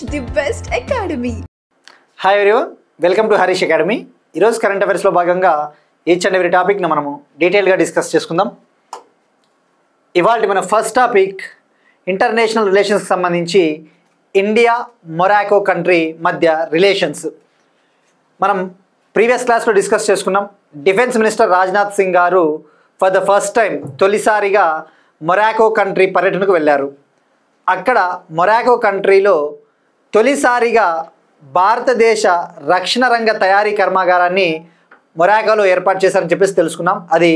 the best academy. Hi everyone, welcome to Harish academy. ఈరోజు current అఫైర్స్లో భాగంగా each and every టాపిక్ని మనము డీటెయిల్గా డిస్కస్ చేసుకుందాం. ఇవాళ మన ఫస్ట్ టాపిక్ ఇంటర్నేషనల్ రిలేషన్స్కి సంబంధించి ఇండియా మొరాకో కంట్రీ మధ్య రిలేషన్స్. మనం ప్రీవియస్ క్లాస్లో డిస్కస్ చేసుకున్నాం. డిఫెన్స్ మినిస్టర్ రాజ్నాథ్ సింగ్ గారు ఫర్ ద ఫస్ట్ టైం తొలిసారిగా మొరాకో కంట్రీ పర్యటనకు వెళ్ళారు. అక్కడ మొరాకో కంట్రీలో తొలిసారిగా భారతదేశ రక్షణ రంగ తయారీ కర్మాగారాన్ని మొరాకోలో ఏర్పాటు చేశారని చెప్పేసి తెలుసుకున్నాం. అది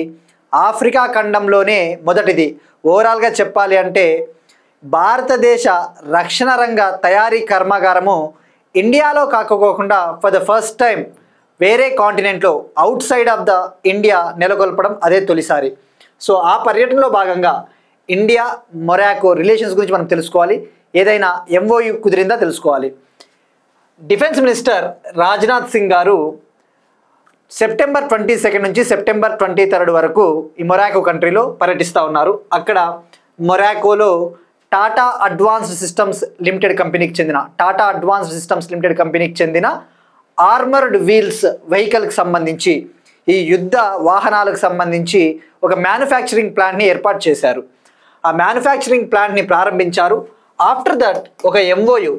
ఆఫ్రికా ఖండంలోనే మొదటిది. ఓవరాల్గా చెప్పాలి అంటే భారతదేశ రక్షణ రంగ తయారీ కర్మాగారము ఇండియాలో కాకపోకుండా ఫర్ ద ఫస్ట్ టైం వేరే కాంటినెంట్లో outside of the India నెలకొల్పడం అదే తొలిసారి. సో ఆ పర్యటనలో భాగంగా ఇండియా మొరాకో రిలేషన్స్ గురించి మనం తెలుసుకోవాలి. ఏదైనా ఎంఓయు కుదిరిందా తెలుసుకోవాలి. డిఫెన్స్ మినిస్టర్ రాజ్నాథ్ సింగ్ గారు సెప్టెంబర్ 22 నుంచి సెప్టెంబర్ 23 వరకు ఈ మొరాకో కంట్రీలో పర్యటిస్తూ ఉన్నారు. అక్కడ మొరాకోలో టాటా అడ్వాన్స్డ్ సిస్టమ్స్ లిమిటెడ్ కంపెనీకి చెందిన ఆర్మర్డ్ వీల్స్ వెహికల్కి సంబంధించి, ఈ యుద్ధ వాహనాలకు సంబంధించి ఒక మ్యానుఫ్యాక్చరింగ్ ప్లాంట్ని ఏర్పాటు చేశారు. ఆ మ్యానుఫ్యాక్చరింగ్ ప్లాంట్ని ప్రారంభించారు. ఆఫ్టర్ దట్ ఒక ఎంఓయు,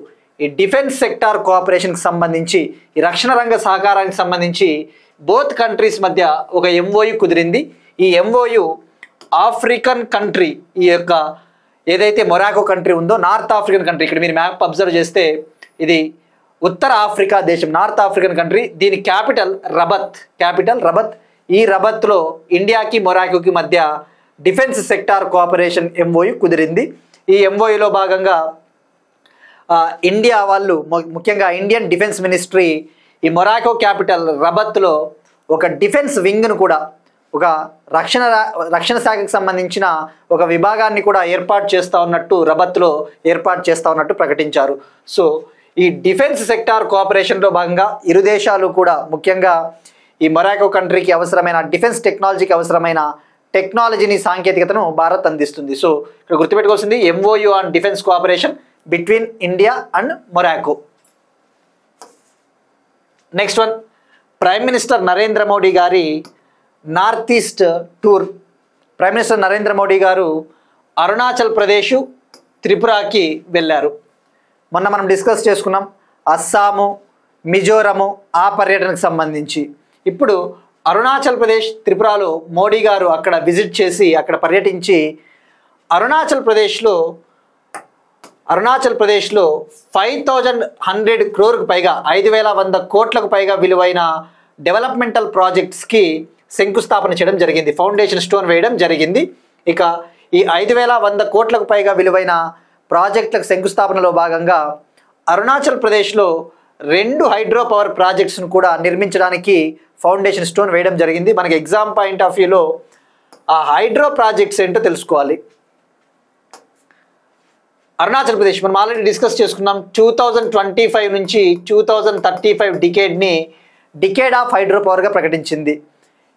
ఈ డిఫెన్స్ సెక్టార్ కోఆపరేషన్కి సంబంధించి, ఈ రక్షణ రంగ సహకారానికి సంబంధించి బోత్ కంట్రీస్ మధ్య ఒక ఎంఓయు కుదిరింది. ఈ ఎంఓయు ఆఫ్రికన్ కంట్రీ, ఈ యొక్క ఏదైతే మొరాకో కంట్రీ ఉందో నార్త్ ఆఫ్రికన్ కంట్రీ, ఇక్కడ మీరు మ్యాప్ అబ్జర్వ్ చేస్తే ఇది ఉత్తర ఆఫ్రికా దేశం, నార్త్ ఆఫ్రికన్ కంట్రీ. దీని క్యాపిటల్ రబత్. ఈ రబత్లో ఇండియాకి మొరాకోకి మధ్య డిఫెన్స్ సెక్టార్ కోఆపరేషన్ ఎంఓయు కుదిరింది. ఈ ఎంఓయులో భాగంగా ఇండియా వాళ్ళు, ముఖ్యంగా ఇండియన్ డిఫెన్స్ మినిస్ట్రీ ఈ మొరాకో క్యాపిటల్ రబత్లో ఒక డిఫెన్స్ వింగ్ను కూడా, ఒక రక్షణ శాఖకు సంబంధించిన ఒక విభాగాన్ని కూడా రబత్లో ఏర్పాటు చేస్తూ ఉన్నట్టు ప్రకటించారు. సో ఈ డిఫెన్స్ సెక్టార్ కోఆపరేషన్లో భాగంగా ఇరు దేశాలు కూడా, ముఖ్యంగా ఈ మొరాకో కంట్రీకి అవసరమైన డిఫెన్స్ టెక్నాలజీకి అవసరమైన టెక్నాలజీని, సాంకేతికతను భారత్ అందిస్తుంది. సో ఇక్కడ గుర్తుపెట్టుకోవాల్సింది MOU on defence cooperation between India and Morocco. Next one, prime minister Narendra Modi గారి north east tour. Prime minister Narendra Modi గారు అరుణాచల్ ప్రదేశ్, త్రిపురకి వెళ్ళారు. మొన్న మనం డిస్కస్ చేసుకున్నాం అస్సాము, మిజోరము ఆ పర్యటనకు సంబంధించి. ఇప్పుడు అరుణాచల్ ప్రదేశ్, త్రిపురలో మోడీ గారు అక్కడ విజిట్ చేసి, అక్కడ పర్యటించి అరుణాచల్ ప్రదేశ్లో 5100 crore పైగా, 5100 కోట్లకు పైగా విలువైన డెవలప్మెంటల్ ప్రాజెక్ట్స్కి శంకుస్థాపన చేయడం జరిగింది, ఫౌండేషన్ స్టోన్ వేయడం జరిగింది. ఇక ఈ 5100 కోట్లకు పైగా విలువైన ప్రాజెక్టులకు శంకుస్థాపనలో భాగంగా అరుణాచల్ ప్రదేశ్లో 2 హైడ్రో పవర్ ప్రాజెక్ట్స్ను కూడా నిర్మించడానికి ఫౌండేషన్ స్టోన్ వేయడం జరిగింది. మనకి ఎగ్జామ్ పాయింట్ ఆఫ్ వ్యూలో ఆ హైడ్రో ప్రాజెక్ట్స్ ఏంటో తెలుసుకోవాలి. అరుణాచల్ ప్రదేశ్ మనం ఆల్రెడీ డిస్కస్ చేసుకున్నాం. 2025 నుంచి 2035 డికేడ్ ఆఫ్ హైడ్రో పవర్గా ప్రకటించింది.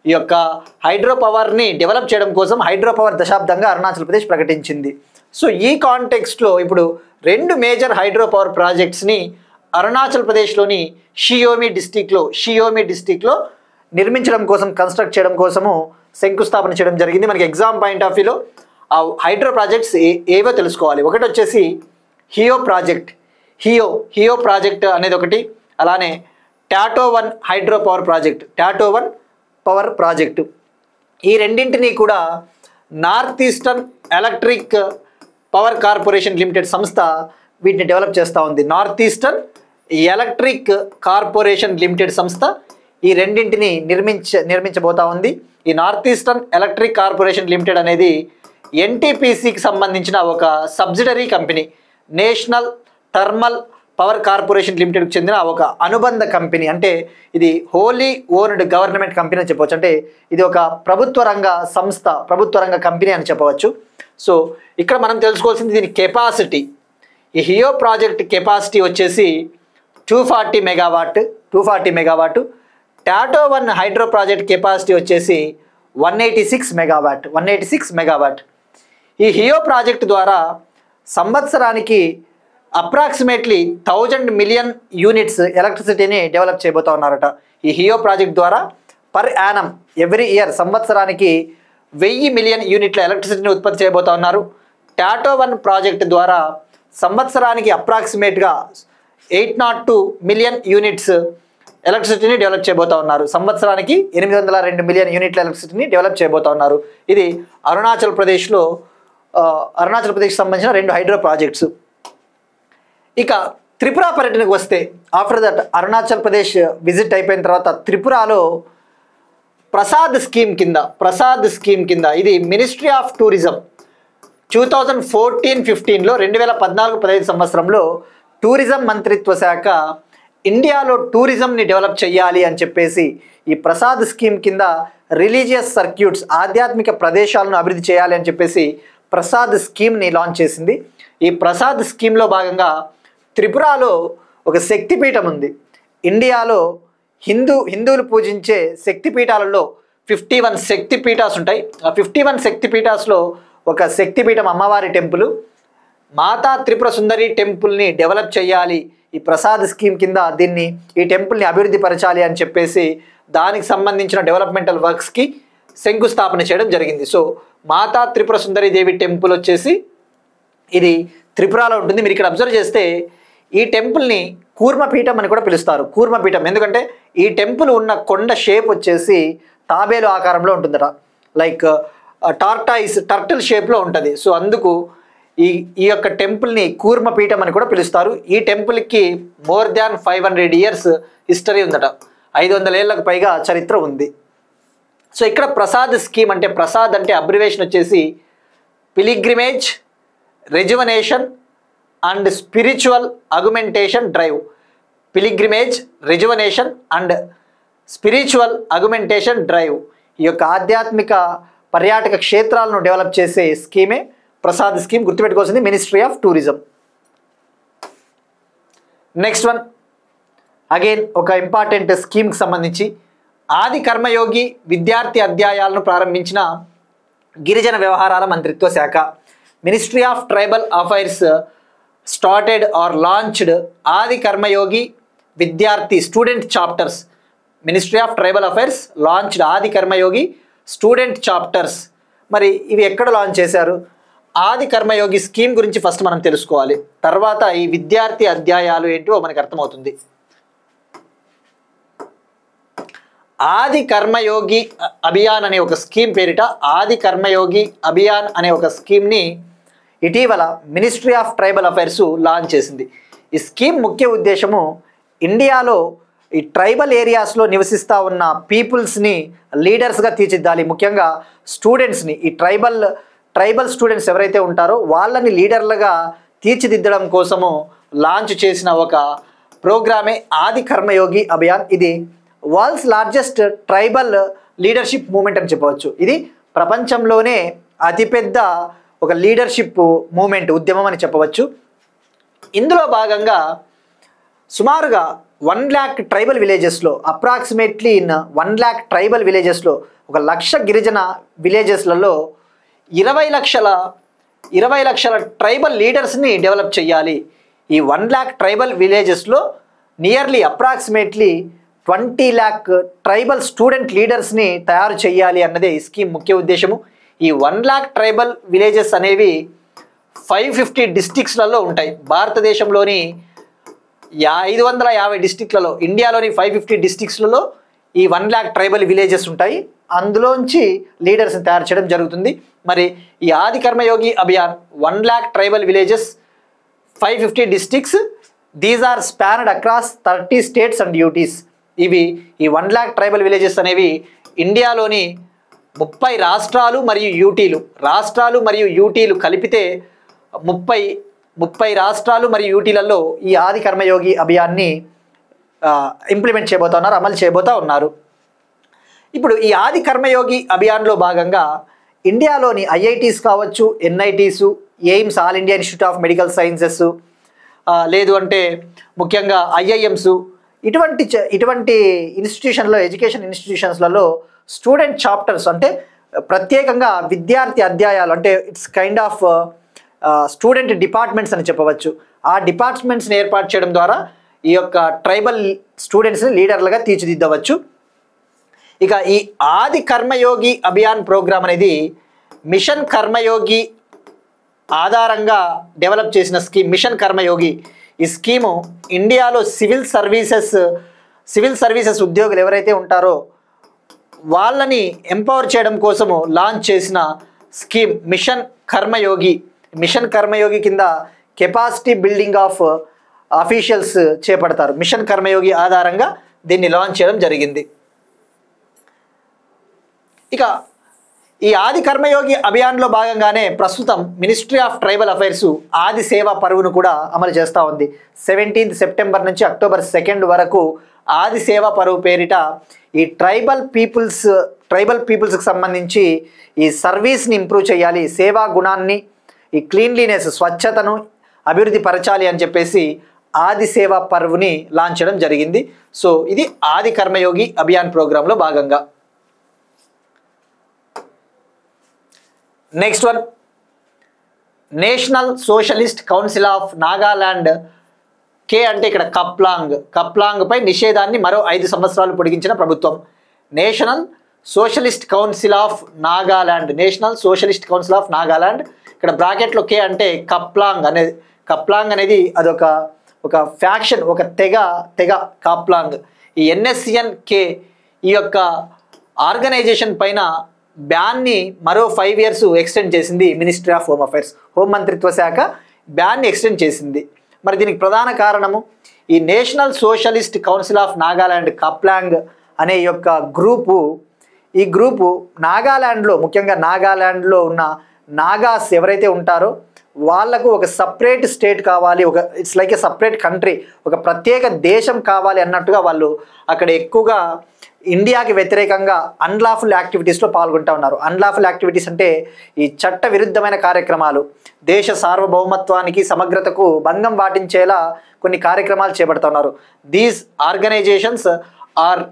ఈ యొక్క హైడ్రో పవర్ని డెవలప్ చేయడం కోసం హైడ్రో పవర్ దశాబ్దంగా అరుణాచల్ ప్రదేశ్ ప్రకటించింది. సో ఈ కాంటెక్స్ట్లో ఇప్పుడు 2 మేజర్ హైడ్రో పవర్ ప్రాజెక్ట్స్ని అరుణాచల్ ప్రదేశ్లోని షియోమి డిస్టిక్లో నిర్మించడం కోసం, కన్స్ట్రక్ట్ చేయడం కోసము శంకుస్థాపన చేయడం జరిగింది. మనకి ఎగ్జామ్ పాయింట్ ఆఫ్ వ్యూలో ఆ హైడ్రో ప్రాజెక్ట్స్ ఏవో తెలుసుకోవాలి. ఒకటి వచ్చేసి హియో ప్రాజెక్ట్ అనేది ఒకటి, అలానే టాటో 1 హైడ్రో పవర్ ప్రాజెక్టు. ఈ రెండింటినీ కూడా north eastern electric power corporation limited సంస్థ వీటిని డెవలప్ చేస్తూ ఉంది. North eastern electric corporation limited సంస్థ ఈ రెండింటిని నిర్మించబోతా ఉంది. ఈ north eastern electric corporation limited అనేది ఎన్టీపీసీకి సంబంధించిన ఒక subsidiary company, national thermal power corporation లిమిటెడ్కి చెందిన ఒక అనుబంధ కంపెనీ. అంటే ఇది హోలీ ఓన్డ్ గవర్నమెంట్ కంపెనీ అని చెప్పవచ్చు. అంటే ఇది ఒక ప్రభుత్వ రంగ కంపెనీ అని చెప్పవచ్చు. సో ఇక్కడ మనం తెలుసుకోవాల్సింది దీని కెపాసిటీ. ఈ హియో ప్రాజెక్ట్ కెపాసిటీ వచ్చేసి 240 megawatt. Tattoo 1 hydro project capacity వచ్చేసి 186 మెగావాట్. ఈ హియో ప్రాజెక్ట్ ద్వారా సంవత్సరానికి అప్రాక్సిమేట్లీ 1000 మిలియన్ యూనిట్స్ ఎలక్ట్రిసిటీని డెవలప్ చేయబోతా ఉన్నారట. ఈ హియో ప్రాజెక్ట్ ద్వారా పర్ యానం ఎవ్రీ ఇయర్ సంవత్సరానికి 1000 మిలియన్ యూనిట్ల ఎలక్ట్రిసిటీని ఉత్పత్తి చేయబోతా ఉన్నారు. టాటో 1 ప్రాజెక్ట్ ద్వారా సంవత్సరానికి అప్రాక్సిమేట్గా 802 మిలియన్ యూనిట్స్ ఎలక్ట్రిసిటీని డెవలప్ చేయబోతా ఉన్నారు. సంవత్సరానికి 802 మిలియన్ యూనిట్ల ఎలక్ట్రిసిటీని డెవలప్ చేయబోతా ఉన్నారు. ఇది అరుణాచల్ ప్రదేశ్ సంబంధించిన 2 హైడ్రో ప్రాజెక్ట్స్. ఇక త్రిపుర పర్యటనకు వస్తే, after that Arunachal Pradesh visit అయిపోయిన తర్వాత త్రిపురలో ప్రసాద్ స్కీమ్ కింద ఇది మినిస్ట్రీ ఆఫ్ టూరిజం 2014-15లో 2014-15 సంవత్సరంలో టూరిజం మంత్రిత్వ శాఖ ఇండియాలో టూరిజంని డెవలప్ చేయాలి అని చెప్పేసి ఈ ప్రసాద్ స్కీమ్ కింద రిలీజియస్ సర్క్యూట్స్ ఆధ్యాత్మిక ప్రదేశాలను అభివృద్ధి చేయాలి అని చెప్పేసి ప్రసాద్ స్కీమ్ని లాంచ్ చేసింది. ఈ ప్రసాద్ స్కీమ్లో భాగంగా త్రిపురలో ఒక శక్తిపీఠం ఉంది. ఇండియాలో హిందువులు పూజించే శక్తిపీఠాలలో 51 శక్తిపీఠాస్ ఉంటాయి. ఆ 51 శక్తిపీఠాస్లో ఒక శక్తిపీఠం అమ్మవారి టెంపుల్, మాతా త్రిపుర సుందరి టెంపుల్ని డెవలప్ చేయాలి, ఈ ప్రసాద్ స్కీమ్ కింద ఈ టెంపుల్ని అభివృద్ధి పరచాలి అని చెప్పేసి దానికి సంబంధించిన డెవలప్మెంటల్ వర్క్స్కి శంకుస్థాపన చేయడం జరిగింది. సో మాతా త్రిపుర సుందరి దేవి టెంపుల్ వచ్చేసి ఇది త్రిపురలో ఉంటుంది. మీరు ఇక్కడ అబ్జర్వ్ చేస్తే ఈ టెంపుల్ని కూర్మపీఠం అని కూడా పిలుస్తారు. కూర్మపీఠం ఎందుకంటే ఈ టెంపుల్ ఉన్న కొండ షేప్ వచ్చేసి తాబేలు ఆకారంలో ఉంటుందట, లైక్ టర్టిల్ షేప్లో ఉంటుంది. సో అందుకు ఈ యొక్క టెంపుల్ని కూర్మపీఠం అని కూడా పిలుస్తారు. ఈ టెంపుల్కి మోర్ దాన్ 500 ఇయర్స్ హిస్టరీ ఉందట, 500 ఏళ్లకు పైగా చరిత్ర ఉంది. సో ఇక్కడ ప్రసాద్ స్కీమ్ అంటే, ప్రసాద్ అంటే అబ్రివేషన్ వచ్చేసి pilgrimage rejuvenation and spiritual augmentation drive. Pilgrimage rejuvenation and spiritual augmentation drive. ఈ యొక్క ఆధ్యాత్మిక పర్యాటక క్షేత్రాలను డెవలప్ చేసే స్కీమే ప్రసాద్ స్కీమ్. గుర్తుపెట్టుకోవాల్సింది ministry of tourism. Next one again ఒక ఇంపార్టెంట్ స్కీమ్కి సంబంధించి ఆది కర్మయోగి విద్యార్థి అధ్యాయాలను ప్రారంభించిన గిరిజన వ్యవహారాల మంత్రిత్వ శాఖ. Ministry of tribal affairs started or launched Adi Karmayogi విద్యార్థి student chapters. Ministry of tribal affairs launched Adi Karmayogi student chapters. మరి ఇవి ఎక్కడ లాంచ్ చేశారు? ఆది కర్మయోగి స్కీమ్ గురించి ఫస్ట్ మనం తెలుసుకోవాలి, తర్వాత ఈ విద్యార్థి అధ్యాయాలు ఏంటో మనకు అర్థమవుతుంది. ఆది కర్మయోగి అభియాన్ అనే ఒక స్కీమ్ పేరిట ఆది కర్మయోగి అభియాన్ అనే ఒక స్కీమ్ని ఇటీవల ministry of tribal affairs launch చేసింది. ఈ స్కీమ్ ముఖ్య ఉద్దేశము ఇండియాలో ఈ ట్రైబల్ ఏరియాస్లో నివసిస్తూ ఉన్న పీపుల్స్ని లీడర్స్గా తీర్చిదిద్దాలి. ముఖ్యంగా స్టూడెంట్స్ని, ఈ ట్రైబల్ స్టూడెంట్స్ ఎవరైతే ఉంటారో వాళ్ళని లీడర్లుగా తీర్చిదిద్దడం కోసము లాంచ్ చేసిన ఒక ప్రోగ్రామే ఆది కర్మయోగి అభియాన్. ఇది world's largest tribal leadership movement అని చెప్పవచ్చు. ఇది ప్రపంచంలోనే అతిపెద్ద ఒక లీడర్షిప్ మూమెంట్, ఉద్యమం అని చెప్పవచ్చు. ఇందులో భాగంగా సుమారుగా 1 lakh ట్రైబల్ విలేజెస్లో, అప్రాక్సిమేట్లీ ఇన్ 1 lakh ట్రైబల్ విలేజెస్లో, 1 లక్ష గిరిజన విలేజెస్లలో 20 లక్షల ట్రైబల్ లీడర్స్ని డెవలప్ చేయాలి. ఈ 1 lakh ట్రైబల్ విలేజెస్లో nearly approximately 20 lakh tribal student లీడర్స్ని తయారు చేయాలి అన్నదే ఈ స్కీమ్ ముఖ్య ఉద్దేశము. ఈ 1 lakh ట్రైబల్ విలేజెస్ అనేవి 550 డిస్ట్రిక్ట్స్లలో ఉంటాయి. భారతదేశంలోని 550 డిస్ట్రిక్ట్లలో, ఇండియాలోని 550 డిస్ట్రిక్ట్స్లలో ఈ 1 lakh ట్రైబల్ విలేజెస్ ఉంటాయి. అందులోంచి లీడర్స్ని తయారు చేయడం జరుగుతుంది. మరి ఈ Adi Karmayogi Abhiyan 1 lakh tribal villages, 550 districts, these are spanned across 30 states and UTs. ఇవి ఈ 1 lakh ట్రైబల్ విలేజెస్ అనేవి ఇండియాలోని 30 రాష్ట్రాలు మరియు యూటీలు కలిపితే 30 రాష్ట్రాలు మరియు యూటీలలో ఈ ఆది కర్మయోగి అభియాన్ని ఇంప్లిమెంట్ చేయబోతా ఉన్నారు, అమలు చేయబోతా ఉన్నారు. ఇప్పుడు ఈ ఆది కర్మయోగి అభియాన్లో భాగంగా ఇండియాలోని ఐఐటీస్ కావచ్చు, NITs, AIIMS all India institute of medical sciences, లేదు అంటే ముఖ్యంగా ఐఐఎమ్స్, ఇటువంటి ఇన్స్టిట్యూషన్లో, ఎడ్యుకేషన్ ఇన్స్టిట్యూషన్స్లలో స్టూడెంట్ చాప్టర్స్ అంటే ప్రత్యేకంగా విద్యార్థి అధ్యాయాలు అంటే it's kind of student departments అని చెప్పవచ్చు. ఆ డిపార్ట్మెంట్స్ని ఏర్పాటు చేయడం ద్వారా ఈ యొక్క ట్రైబల్ స్టూడెంట్స్ని లీడర్లుగా తీర్చిదిద్దవచ్చు. ఇక ఈ ఆది కర్మయోగి అభియాన్ ప్రోగ్రామ్ అనేది మిషన్ కర్మయోగి ఆధారంగా డెవలప్ చేసిన స్కీమ్. మిషన్ కర్మయోగి ఈ స్కీము ఇండియాలో సివిల్ సర్వీసెస్ ఉద్యోగులు ఎవరైతే ఉంటారో వాళ్ళని ఎంపవర్ చేయడం కోసము లాంచ్ చేసిన స్కీమ్ మిషన్ కర్మయోగి. మిషన్ కర్మయోగి కింద కెపాసిటీ బిల్డింగ్ ఆఫ్ అఫీషియల్స్ చేపడతారు. మిషన్ కర్మయోగి ఆధారంగా దీన్ని లాంచ్ చేయడం జరిగింది. ఇక ఈ ఆది కర్మయోగి అభియాన్లో భాగంగానే ప్రస్తుతం మినిస్ట్రీ ఆఫ్ ట్రైబల్ అఫైర్స్ ఆది సేవా పరువును కూడా అమలు చేస్తూ ఉంది. 17 సెప్టెంబర్ నుంచి అక్టోబర్ 2 వరకు ఆది సేవా పరువు పేరిట ఈ ట్రైబల్ పీపుల్స్కి సంబంధించి ఈ సర్వీస్ని ఇంప్రూవ్ చేయాలి, సేవా గుణాన్ని, ఈ క్లీన్లీనెస్ స్వచ్ఛతను అభివృద్ధి పరచాలి అని చెప్పేసి ఆది సేవా పరువుని లాంచ్ చేయడం జరిగింది. సో ఇది ఆది కర్మయోగి అభియాన్ ప్రోగ్రాంలో భాగంగా. Next one, National socialist council of Nagaland. K అంటే ఇక్కడ కప్లాంగ్ పై నిషేధాన్ని మరో 5 సంవత్సరాలు పొడిగించిన ప్రభుత్వం. National socialist council of Nagaland, national socialist council of Nagaland. ఇక్కడ బ్రాకెట్లో కే అంటే కప్లాంగ్ అనేది ఒక ఫ్యాక్షన్, ఒక తెగ కప్లాంగ్. ఈ NSCN-K ఈ యొక్క ఆర్గనైజేషన్ పైన బ్యాన్ని మరో 5 years ఎక్స్టెండ్ చేసింది మినిస్ట్రీ ఆఫ్ హోమ్ అఫైర్స్. హోంమంత్రిత్వ శాఖ బ్యాన్ని ఎక్స్టెండ్ చేసింది. మరి దీనికి ప్రధాన కారణము ఈ national socialist council of Nagaland Khaplang అనే యొక్క ఈ గ్రూపు నాగాలాండ్లో, ముఖ్యంగా నాగాలాండ్లో ఉన్న నాగాస్ ఎవరైతే ఉంటారో వాళ్లకు ఒక సపరేట్ స్టేట్ కావాలి, it's like A separate country, ఒక ప్రత్యేక దేశం కావాలి అన్నట్టుగా వాళ్ళు అక్కడ ఎక్కువగా ఇండియాకి వ్యతిరేకంగా అన్లాఫుల్ యాక్టివిటీస్లో పాల్గొంటూ ఉన్నారు. అన్లాఫుల్ యాక్టివిటీస్ అంటే ఈ చట్ట విరుద్ధమైన కార్యక్రమాలు, దేశ సార్వభౌమత్వానికి సమగ్రతకు భంగం పాటించేలా కొన్ని కార్యక్రమాలు చేపడుతున్నారు. These organisations are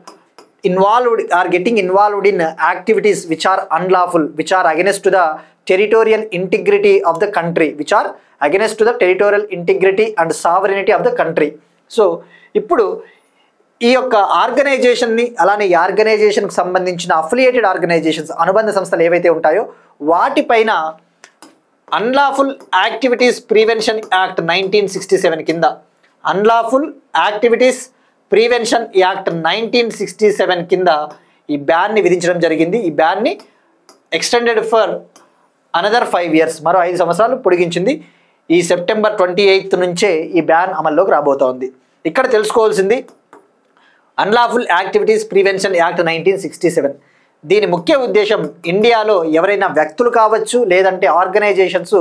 getting involved in activities which are unlawful, which are against to the territorial integrity of the country, which are against to the territorial integrity and sovereignty of the country. So ఇప్పుడు ఈ యొక్క ఆర్గనైజేషన్ని, అలానే ఈ ఆర్గనైజేషన్కి సంబంధించిన affiliated organisations, అనుబంధ సంస్థలు ఏవైతే ఉంటాయో వాటిపైన అన్లాఫుల్ యాక్టివిటీస్ ప్రివెన్షన్ యాక్ట్ 1967 కింద, అన్లాఫుల్ యాక్టివిటీస్ ప్రివెన్షన్ యాక్ట్ 1967 కింద ఈ బ్యాన్ని విధించడం జరిగింది. ఈ బ్యాన్ని ఎక్స్టెండెడ్ ఫర్ అనదర్ 5 years, మరో 5 సంవత్సరాలు పొడిగించింది. ఈ సెప్టెంబర్ 28 నుంచే ఈ బ్యాన్ అమల్లోకి రాబోతోంది. ఇక్కడ తెలుసుకోవాల్సింది అన్లాఫుల్ యాక్టివిటీస్ ప్రివెన్షన్ యాక్ట్ 1967. దీని ముఖ్య ఉద్దేశం ఇండియాలో ఎవరైనా వ్యక్తులు కావచ్చు లేదంటే ఆర్గనైజేషన్స్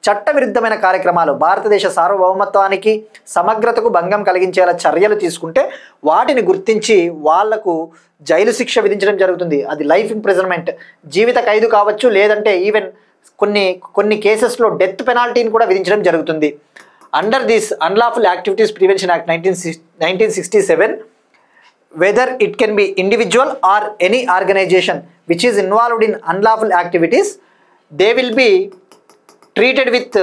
చట్టవిరుద్ధమైన కార్యక్రమాలు, భారతదేశ సార్వభౌమత్వానికి సమగ్రతకు భంగం కలిగించేలా చర్యలు తీసుకుంటే వాటిని గుర్తించి వాళ్లకు జైలు శిక్ష విధించడం జరుగుతుంది. అది లైఫ్ ఇంప్రిజన్మెంట్, జీవిత ఖైదు కావచ్చు, లేదంటే ఈవెన్ కొన్ని కేసెస్లో డెత్ పెనాల్టీని కూడా విధించడం జరుగుతుంది. Under this unlawful activities prevention act 1967, whether it can be individual or any organization which is involved in unlawful activities, they will be treated with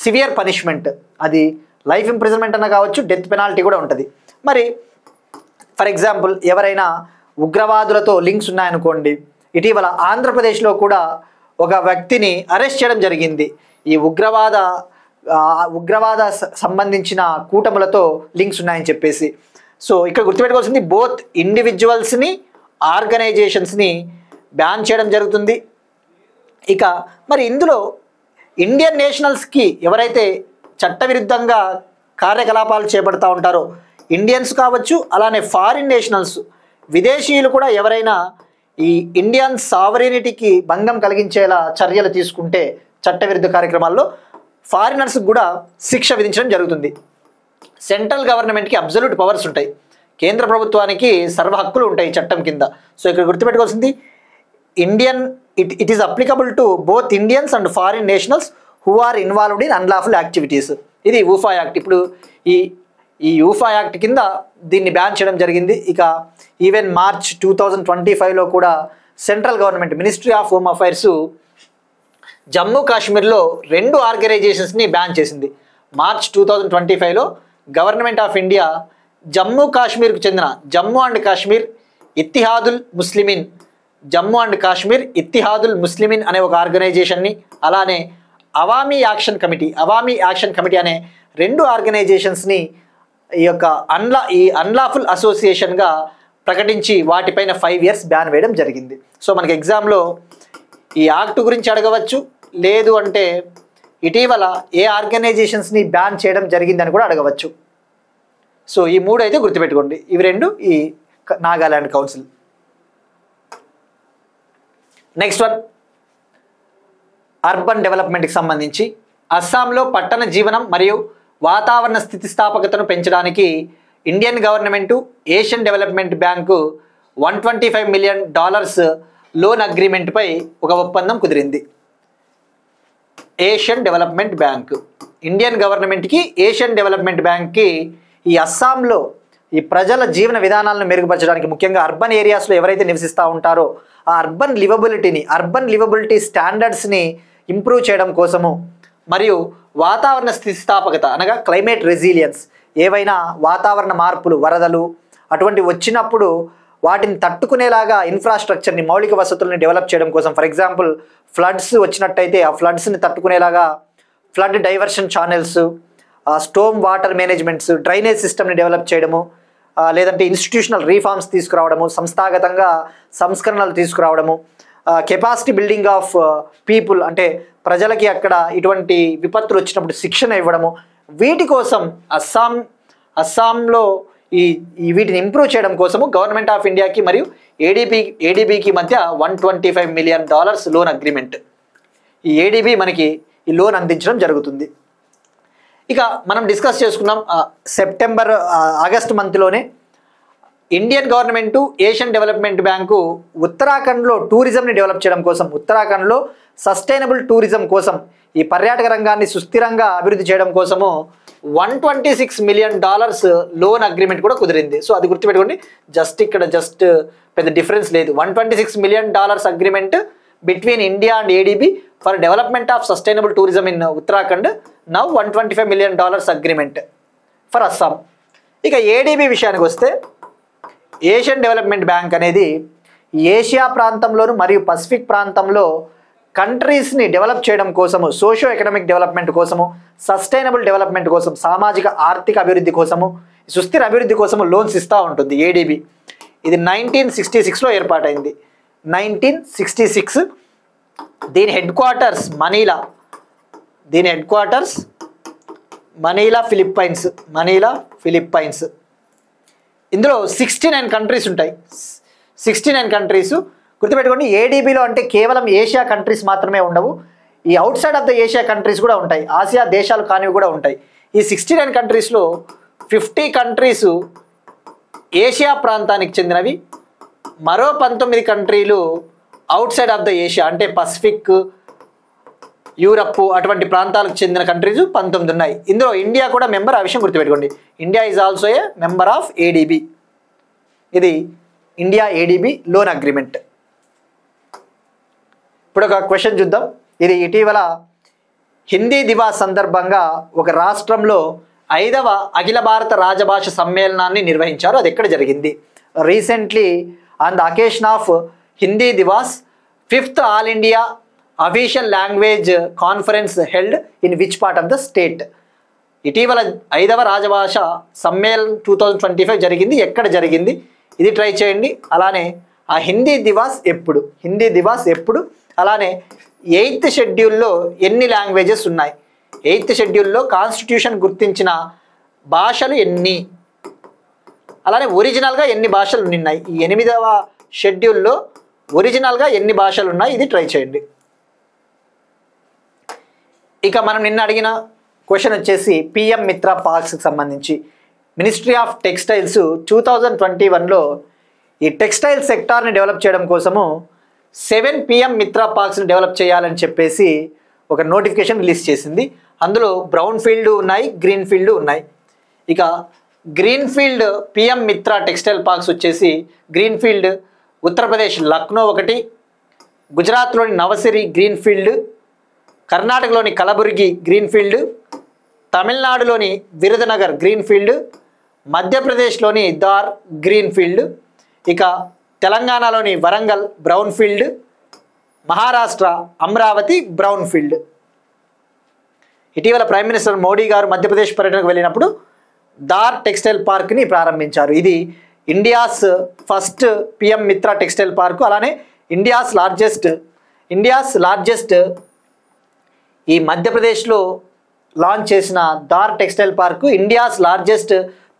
severe punishment. అది life imprisonment అన్న కావచ్చు, death penalty కూడా ఉంటుంది. మరి for example ఎవరైనా ఉగ్రవాదులతో links ఉన్నాయనుకోండి, ఇటీవల ఆంధ్రప్రదేశ్లో కూడా ఒక వ్యక్తిని అరెస్ట్ చేయడం జరిగింది. ఈ ఉగ్రవాద సంబంధించిన కూటములతో లింక్స్ ఉన్నాయని చెప్పేసి. సో ఇక్కడ గుర్తుపెట్టుకోవాల్సింది బోత్ ఇండివిజువల్స్ని, ఆర్గనైజేషన్స్ని బ్యాన్ చేయడం జరుగుతుంది. ఇక మరి ఇందులో ఇండియన్ నేషనల్స్కి ఎవరైతే చట్టవిరుద్ధంగా కార్యకలాపాలు చేపడతా ఉంటారో ఇండియన్స్ కావచ్చు, అలానే ఫారిన్ నేషనల్స్ విదేశీయులు కూడా ఎవరైనా ఈ ఇండియన్ సావరీనిటీకి భంగం కలిగించేలా చర్యలు తీసుకుంటే చట్టవిరుద్ధ కార్యక్రమాల్లో ఫారినర్స్కి కూడా శిక్ష విధించడం జరుగుతుంది. సెంట్రల్ గవర్నమెంట్కి అబ్సల్యూట్ పవర్స్ ఉంటాయి, కేంద్ర ప్రభుత్వానికి సర్వ హక్కులు ఉంటాయి చట్టం కింద. సో ఇక్కడ గుర్తుపెట్టుకోవాల్సింది it is applicable to both Indians and foreign nationals who are involved in unlawful activities. ఇది ఊఫా యాక్ట్. ఇప్పుడు ఈ ఊఫా యాక్ట్ కింద దీన్ని బ్యాన్ చేయడం జరిగింది. ఇక ఈవెన్ మార్చ్ 2025లో కూడా central government ministry of home affairs Jammu కాశ్మీర్లో 2 ఆర్గనైజేషన్స్ని బ్యాన్ చేసింది. మార్చ్ 2025లో గవర్నమెంట్ ఆఫ్ ఇండియా జమ్మూ కాశ్మీర్కు చెందిన జమ్మూ అండ్ కాశ్మీర్ ఇత్తిహాదుల్ ముస్లిమీన్ అనే ఒక ఆర్గనైజేషన్ని, అలానే అవామీ యాక్షన్ కమిటీ అనే 2 ఆర్గనైజేషన్స్ని ఈ అన్లాఫుల్ అసోసియేషన్గా ప్రకటించి వాటిపైన 5 years బ్యాన్ వేయడం జరిగింది. సో మనకి ఎగ్జామ్లో ఈ యాక్ట్ గురించి అడగవచ్చు, లేదు అంటే ఇటీవల ఏ ఆర్గనైజేషన్స్ని బ్యాన్ చేయడం జరిగిందని కూడా అడగవచ్చు. సో ఈ 3 అయితే గుర్తుపెట్టుకోండి. ఇవి 2 ఈ Nagaland council. Next one urban డెవలప్మెంట్కి సంబంధించి అస్సాంలో పట్టణ జీవనం మరియు వాతావరణ స్థితిస్థాపకతను పెంచడానికి Indian government Asian development bank $125 million loan అగ్రిమెంట్పై ఒక ఒప్పందం కుదిరింది. ఏషియన్ డెవలప్మెంట్ బ్యాంక్ ఇండియన్ గవర్నమెంట్కి ఏషియన్ డెవలప్మెంట్ బ్యాంక్కి ఈ అస్సాంలో ఈ ప్రజల జీవన విధానాలను మెరుగుపరచడానికి, ముఖ్యంగా అర్బన్ ఏరియాస్లో ఎవరైతే నివసిస్తూ ఉంటారో ఆ అర్బన్ లివబిలిటీ స్టాండర్డ్స్ని ఇంప్రూవ్ చేయడం కోసము, మరియు వాతావరణ స్థితిస్థాపకత అనగా క్లైమేట్ రెసిలియన్స్, ఏవైనా వాతావరణ మార్పులు, వరదలు అటువంటి వచ్చినప్పుడు వాటిని తట్టుకునేలాగా ఇన్ఫ్రాస్ట్రక్చర్ని, మౌలిక వసతుల్ని డెవలప్ చేయడం కోసం, ఫర్ ఎగ్జాంపుల్ ఫ్లడ్స్ వచ్చినట్టయితే ఆ ఫ్లడ్స్ని తట్టుకునేలాగా flood diversion channels, storm water managements, drainage సిస్టమ్ని డెవలప్ చేయడము, లేదంటే ఇన్స్టిట్యూషనల్ రీఫార్మ్స్ తీసుకురావడము, సంస్థాగతంగా సంస్కరణలు తీసుకురావడము, కెపాసిటీ బిల్డింగ్ ఆఫ్ పీపుల్ అంటే ప్రజలకి అక్కడ ఇటువంటి విపత్తులు వచ్చినప్పుడు శిక్షణ ఇవ్వడము, వీటి కోసం అస్సాంలో వీటిని ఇంప్రూవ్ చేయడం కోసము గవర్నమెంట్ ఆఫ్ ఇండియాకి మరియు ఏడీబీకి మధ్య $125 million లోన్ అగ్రిమెంట్. ఈ ఏడీబీ మనకి ఈ లోన్ అందించడం జరుగుతుంది. ఇక మనం డిస్కస్ చేసుకున్నాం ఆగస్ట్ మంత్లోనే Indian government Asian development bank ఉత్తరాఖండ్లో టూరిజంని డెవలప్ చేయడం కోసం, ఉత్తరాఖండ్లో సస్టైనబుల్ టూరిజం కోసం, ఈ పర్యాటక రంగాన్ని సుస్థిరంగా అభివృద్ధి చేయడం కోసము $126 million లోన్ అగ్రిమెంట్ కూడా కుదిరింది. సో అది గుర్తుపెట్టుకోండి. ఇక్కడ పెద్ద డిఫరెన్స్ లేదు. $126 million agreement between India and ADB for development of sustainable tourism in Uttarakhand. Now $125 million agreement for Assam. ఇక ఏడీబీ విషయానికి వస్తే ఏషియన్ డెవలప్మెంట్ బ్యాంక్ అనేది ఏషియా ప్రాంతంలోను మరియు పసిఫిక్ ప్రాంతంలో కంట్రీస్ని డెవలప్ చేయడం కోసము, సోషో ఎకనామిక్ డెవలప్మెంట్ కోసము, సస్టైనబుల్ డెవలప్మెంట్ కోసం, సామాజిక ఆర్థిక అభివృద్ధి కోసము, సుస్థిర అభివృద్ధి కోసము లోన్స్ ఇస్తూ ఉంటుంది ఏడీబీ. ఇది 1966లో ఏర్పాటైంది. 1966. దీని హెడ్ క్వార్టర్స్ మనీలా ఫిలిప్పైన్స్. ఇందులో 69 కంట్రీస్ ఉంటాయి. 69 కంట్రీస్ గుర్తుపెట్టుకోండి. ఏడీబీలో అంటే కేవలం ఏషియా కంట్రీస్ మాత్రమే ఉండవు, ఈ out side of the Asia countries కూడా ఉంటాయి, ఆసియా దేశాలు కానివి కూడా ఉంటాయి. ఈ 69 కంట్రీస్లో 50 కంట్రీస్ ఏషియా ప్రాంతానికి చెందినవి, మరో 19 కంట్రీలు outside of the Asia అంటే పసిఫిక్, యూరప్ అటువంటి ప్రాంతాలకు చెందిన కంట్రీస్ 19 ఉన్నాయి. ఇందులో ఇండియా కూడా మెంబర్. ఆ విషయం గుర్తుపెట్టుకోండి. India is also a member of ADB. ఇది ఇండియా ఏడీబీ లోన్ అగ్రిమెంట్. ఇప్పుడు ఒక క్వశ్చన్ చూద్దాం. ఇది ఇటీవల హిందీ దివాస్ సందర్భంగా ఒక రాష్ట్రంలో 5వ అఖిల భారత రాజభాష సమ్మేళనాన్ని నిర్వహించారు. అది ఎక్కడ జరిగింది? Recently on the occasion of Hindi Divas 5th all India official language conference held in which part of the state? ఇటీవల 5వ రాజభాష సమ్మేళన్ 2025 జరిగింది. ఎక్కడ జరిగింది? ఇది ట్రై చేయండి. అలానే ఆ హిందీ దివాస్ ఎప్పుడు, అలానే 8th షెడ్యూల్లో ఎన్ని లాంగ్వేజెస్ ఉన్నాయి? 8th షెడ్యూల్లో కాన్స్టిట్యూషన్ గుర్తించిన భాషలు ఎన్ని, అలానే ఒరిజినల్గా ఎన్ని భాషలు ఉన్నాయి? ఈ 8వ షెడ్యూల్లో ఒరిజినల్గా ఎన్ని భాషలు ఉన్నాయి? ఇది ట్రై చేయండి. ఇక మనం నిన్న అడిగిన క్వశ్చన్ వచ్చేసి పిఎం మిత్ర పార్క్స్కి సంబంధించి మినిస్ట్రీ ఆఫ్ టెక్స్టైల్స్ 2021లో ఈ టెక్స్టైల్ సెక్టార్ని డెవలప్ చేయడం కోసము 7 పిఎం మిత్ర పార్క్స్ని డెవలప్ చేయాలని చెప్పేసి ఒక నోటిఫికేషన్ రిలీజ్ చేసింది. అందులో బ్రౌన్ ఫీల్డ్ ఉన్నాయి, గ్రీన్ ఫీల్డ్ ఉన్నాయి. ఇక green field PM Mitra textile parks వచ్చేసి గ్రీన్ ఫీల్డ్ ఉత్తరప్రదేశ్ లక్నో ఒకటి, గుజరాత్లోని నవసిరి గ్రీన్ ఫీల్డ్, కర్ణాటకలోని కలబుర్గి గ్రీన్ ఫీల్డ్, తమిళనాడులోని విరుధనగర్ గ్రీన్ఫీల్డ్, మధ్యప్రదేశ్లోని దార్ గ్రీన్ఫీల్డ్, ఇక తెలంగాణలోని వరంగల్ బ్రౌన్ఫీల్డ్, మహారాష్ట్ర అమరావతి బ్రౌన్ఫీల్డ్. ఇటీవల ప్రైమ్ మినిస్టర్ మోడీ గారు మధ్యప్రదేశ్ పర్యటనకు వెళ్ళినప్పుడు దార్ టెక్స్టైల్ పార్క్ని ప్రారంభించారు. ఇది India's first PM Mitra textile park. అలానే ఇండియాస్ లార్జెస్ట్ ఈ మధ్యప్రదేశ్లో లాంచ్ చేసిన Dhar textile park India's largest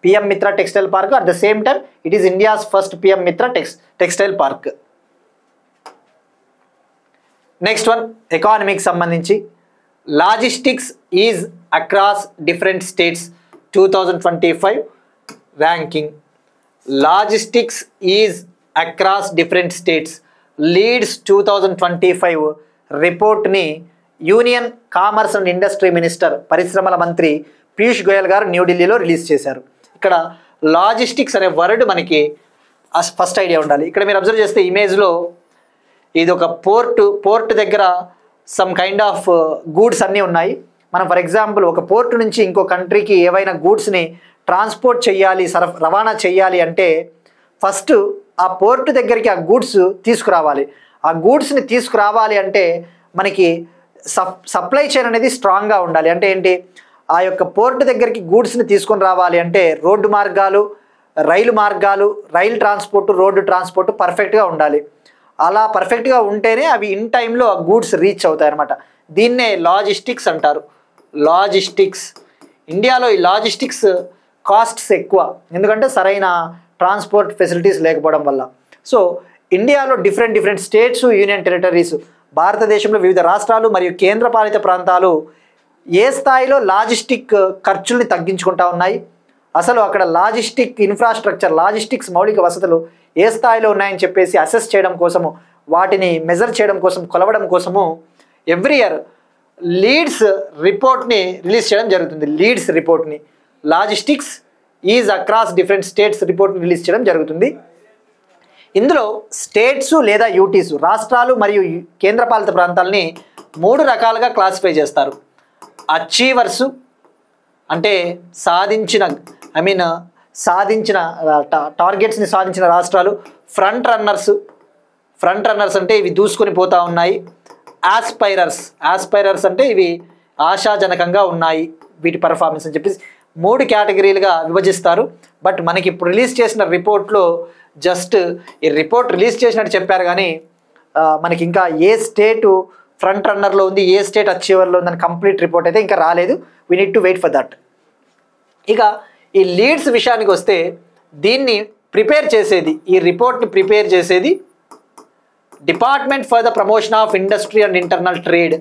PM Mitra textile park. At the same time it is India's first PM Mitra textile park. Next one ఎకానమీకి సంబంధించి logistics ease across different states 2025 ranking. Logistics ease across different states LEADS 2025 రిపోర్ట్ని union commerce and industry minister పరిశ్రమల మంత్రి పీయూష్ గోయల్ గారు న్యూఢిల్లీలో release చేశారు. ఇక్కడ logistics అనే వర్డ్ మనకి ఫస్ట్ ఐడియా ఉండాలి. ఇక్కడ మీరు అబ్జర్వ్ చేస్తే ఇమేజ్లో ఇది ఒక పోర్ట్ దగ్గర సమ్ కైండ్ ఆఫ్ గూడ్స్ అన్నీ ఉన్నాయి. మనం ఫర్ ఎగ్జాంపుల్ ఒక పోర్ట్ నుంచి ఇంకో కంట్రీకి ఏవైనా గూడ్స్ని ట్రాన్స్పోర్ట్ చేయాలి, రవాణా చేయాలి అంటే ఫస్ట్ ఆ పోర్ట్ దగ్గరికి ఆ గూడ్స్ తీసుకురావాలి. ఆ గూడ్స్ని తీసుకురావాలి అంటే మనకి సప్లై చైన్ అనేది స్ట్రాంగ్గా ఉండాలి. అంటే ఏంటి, ఆ యొక్క పోర్ట్ దగ్గరికి గూడ్స్ని తీసుకొని రావాలి అంటే రోడ్డు మార్గాలు, రైలు మార్గాలు, రైలు ట్రాన్స్పోర్ట్, రోడ్డు ట్రాన్స్పోర్ట్ పర్ఫెక్ట్గా ఉండాలి. అలా పర్ఫెక్ట్గా ఉంటేనే అవి ఇన్ టైంలో ఆ గూడ్స్ రీచ్ అవుతాయి అన్నమాట. దీన్నే లాజిస్టిక్స్ అంటారు. లాజిస్టిక్స్ ఇండియాలో ఈ లాజిస్టిక్స్ కాస్ట్స్ ఎక్కువ, ఎందుకంటే సరైన ట్రాన్స్పోర్ట్ ఫెసిలిటీస్ లేకపోవడం వల్ల. సో ఇండియాలో డిఫరెంట్ స్టేట్స్, యూనియన్ టెరిటరీస్, భారతదేశంలో వివిధ రాష్ట్రాలు మరియు కేంద్రపాలిత ప్రాంతాలు ఏ స్థాయిలో లాజిస్టిక్ ఖర్చుల్ని తగ్గించుకుంటా ఉన్నాయి, అసలు అక్కడ లాజిస్టిక్ ఇన్ఫ్రాస్ట్రక్చర్, లాజిస్టిక్స్ మౌలిక వసతులు ఏ స్థాయిలో ఉన్నాయని చెప్పేసి అసెస్ చేయడం కోసము, వాటిని మెజర్ చేయడం కోసం, కొలవడం కోసము ఎవ్రీ ఇయర్ లీడ్స్ రిపోర్ట్ని రిలీజ్ చేయడం జరుగుతుంది. లీడ్స్ రిపోర్ట్ని logistics ease across different states రిపోర్ట్ని రిలీజ్ చేయడం జరుగుతుంది. ఇందులో స్టేట్స్ లేదా యూటీస్, రాష్ట్రాలు మరియు కేంద్రపాలిత ప్రాంతాలని 3 రకాలుగా క్లాసిఫై చేస్తారు. అచీవర్సు అంటే సాధించిన టార్గెట్స్ని సాధించిన రాష్ట్రాలు. ఫ్రంట్ రన్నర్స్ అంటే ఇవి దూసుకొని పోతూ ఉన్నాయి. ఆస్పైరర్స్ అంటే ఇవి ఆశాజనకంగా ఉన్నాయి వీటి పర్ఫార్మెన్స్ అని చెప్పేసి 3 కేటగిరీలుగా విభజిస్తారు. బట్ మనకి ఇప్పుడు రిలీజ్ చేసిన రిపోర్ట్లో జస్ట్ ఈ రిపోర్ట్ రిలీజ్ చేసినట్టు చెప్పారు కానీ మనకి ఇంకా ఏ స్టేటు ఫ్రంట్ రన్నర్లో ఉంది, ఏ స్టేట్ అచీవర్లో ఉందని కంప్లీట్ రిపోర్ట్ అయితే ఇంకా రాలేదు. We need to wait for that. ఇక ఈ లీడ్స్ విషయానికి వస్తే దీన్ని ప్రిపేర్ చేసేది, ఈ రిపోర్ట్ని ప్రిపేర్ చేసేది department for the promotion of industry and internal trade.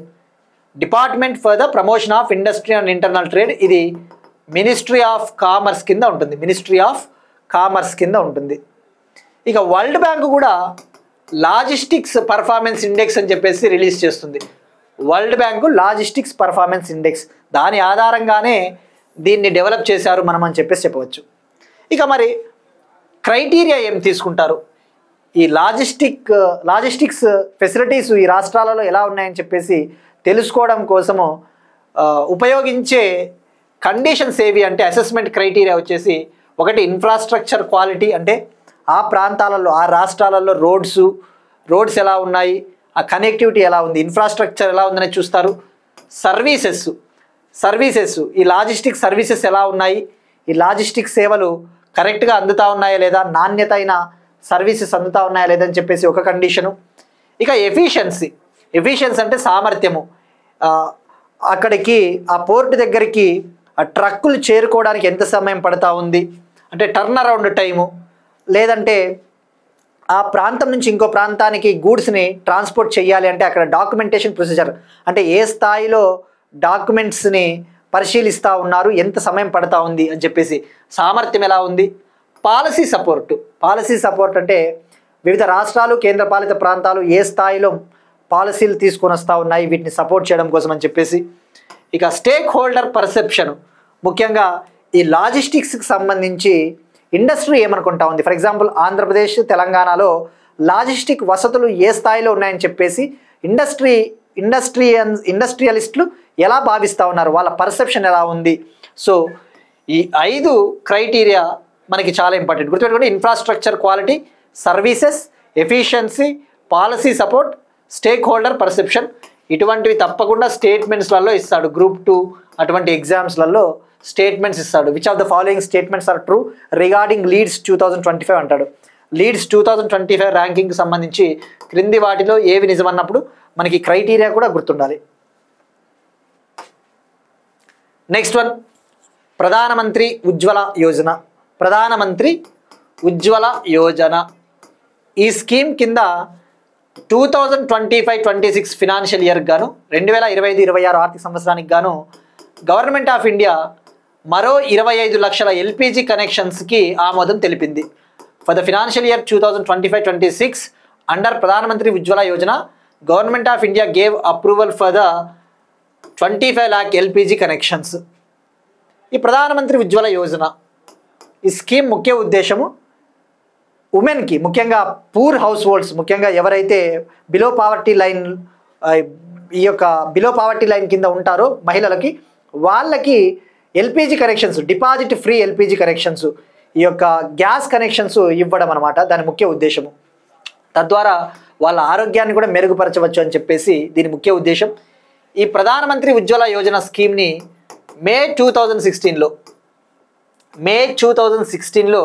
Department for the promotion of industry and internal trade ఇది మినిస్ట్రీ ఆఫ్ కామర్స్ కింద ఉంటుంది. ఇక వరల్డ్ బ్యాంక్ కూడా లాజిస్టిక్స్ పర్ఫార్మెన్స్ ఇండెక్స్ అని చెప్పేసి రిలీజ్ చేస్తుంది. World bank logistics performance index, దాని ఆధారంగానే దీన్ని డెవలప్ చేశారు మనం అని చెప్పేసి చెప్పవచ్చు. ఇక మరి క్రైటీరియా ఏం తీసుకుంటారు, ఈ లాజిస్టిక్స్ ఫెసిలిటీస్ ఈ రాష్ట్రాలలో ఎలా ఉన్నాయని చెప్పేసి తెలుసుకోవడం కోసము ఉపయోగించే కండిషన్స్ ఏవి అంటే అసెస్మెంట్ క్రైటీరియా వచ్చేసి ఒకటి ఇన్ఫ్రాస్ట్రక్చర్ క్వాలిటీ, అంటే ఆ ప్రాంతాలలో ఆ రాష్ట్రాలలో రోడ్స్ ఎలా ఉన్నాయి, ఆ కనెక్టివిటీ ఎలా ఉంది, ఇన్ఫ్రాస్ట్రక్చర్ ఎలా ఉందని చూస్తారు. సర్వీసెస్ ఈ లాజిస్టిక్ సర్వీసెస్ ఎలా ఉన్నాయి, ఈ లాజిస్టిక్ సేవలు కరెక్ట్గా అందుతూ ఉన్నాయా లేదా, నాణ్యత అయిన సర్వీసెస్ అందుతూ ఉన్నాయా లేదని చెప్పేసి ఒక కండిషను. ఇక ఎఫిషియన్సీ అంటే సామర్థ్యము, అక్కడికి ఆ పోర్ట్ దగ్గరికి ఆ ట్రక్కులు చేరుకోవడానికి ఎంత సమయం పడుతూ ఉంది అంటే టర్న్ అరౌండ్ టైము, లేదంటే ఆ ప్రాంతం నుంచి ఇంకో ప్రాంతానికి గూడ్స్ని ట్రాన్స్పోర్ట్ చేయాలి అంటే అక్కడ డాక్యుమెంటేషన్ ప్రొసీజర్ అంటే ఏ స్థాయిలో డాక్యుమెంట్స్ని పరిశీలిస్తూ ఉన్నారు, ఎంత సమయం పడుతూ ఉంది అని చెప్పేసి సామర్థ్యం ఎలా ఉంది. పాలసీ సపోర్ట్ అంటే వివిధ రాష్ట్రాలు కేంద్రపాలిత ప్రాంతాలు ఏ స్థాయిలో పాలసీలు తీసుకొని వస్తూ ఉన్నాయి వీటిని సపోర్ట్ చేయడం కోసం అని చెప్పేసి. ఇక స్టేక్ హోల్డర్ పర్సెప్షన్, ముఖ్యంగా ఈ లాజిస్టిక్స్కి సంబంధించి ఇండస్ట్రీ ఏమనుకుంటా ఉంది. ఫర్ ఎగ్జాంపుల్ ఆంధ్రప్రదేశ్, తెలంగాణలో లాజిస్టిక్ వసతులు ఏ స్థాయిలో ఉన్నాయని చెప్పేసి ఇండస్ట్రియలిస్టులు ఎలా భావిస్తూ ఉన్నారు, వాళ్ళ పర్సెప్షన్ ఎలా ఉంది. సో ఈ 5 క్రైటీరియా మనకి చాలా ఇంపార్టెంట్. గుర్తుపెట్టుకోండి, infrastructure quality, services, efficiency, policy support, stakeholder perception. ఇటువంటివి తప్పకుండా స్టేట్మెంట్స్లలో ఇస్తాడు. గ్రూప్ 2 అటువంటి ఎగ్జామ్స్లలో స్టేట్మెంట్స్ ఇస్తాడు. Which of the following statements are true regarding LEADS 2025 అంటాడు. లీడ్స్ 2025 ర్యాంకింగ్కి సంబంధించి క్రింది వాటిలో ఏవి నిజమన్నప్పుడు మనకి క్రైటీరియా కూడా గుర్తుండాలి. నెక్స్ట్ వన్, ప్రధానమంత్రి ఉజ్వల యోజన. ప్రధానమంత్రి ఉజ్వల యోజన ఈ స్కీమ్ కింద 2025-26 ఫినాన్షియల్ ఇయర్కి గాను 2025-26 ఆర్థిక సంవత్సరానికి గాను గవర్నమెంట్ ఆఫ్ ఇండియా మరో 25 లక్షల ఎల్పిజి కనెక్షన్స్కి ఆమోదం తెలిపింది. For the financial year 2025-26 under Pradhan Mantri Ujjwala Yojana government of India gave approval for the 25 lakh LPG connections. ఈ ప్రధానమంత్రి ఉజ్వల యోజన ఈ స్కీమ్ ముఖ్య ఉద్దేశము ఉమెన్కి, ముఖ్యంగా పూర్ హౌస్ హోల్డ్స్, ముఖ్యంగా ఎవరైతే బిలో పావర్టీ లైన్ ఈ యొక్క బిలో పావర్టీ లైన్ కింద ఉంటారో మహిళలకి, వాళ్ళకి LPG connections, deposit free LPG connections, ఈ యొక్క గ్యాస్ కనెక్షన్స్ ఇవ్వడం అనమాట దాని ముఖ్య ఉద్దేశము. తద్వారా వాళ్ళ ఆరోగ్యాన్ని కూడా మెరుగుపరచవచ్చు అని చెప్పేసి దీని ముఖ్య ఉద్దేశం. ఈ ప్రధానమంత్రి ఉజ్వల యోజన స్కీమ్ని మే 2016లో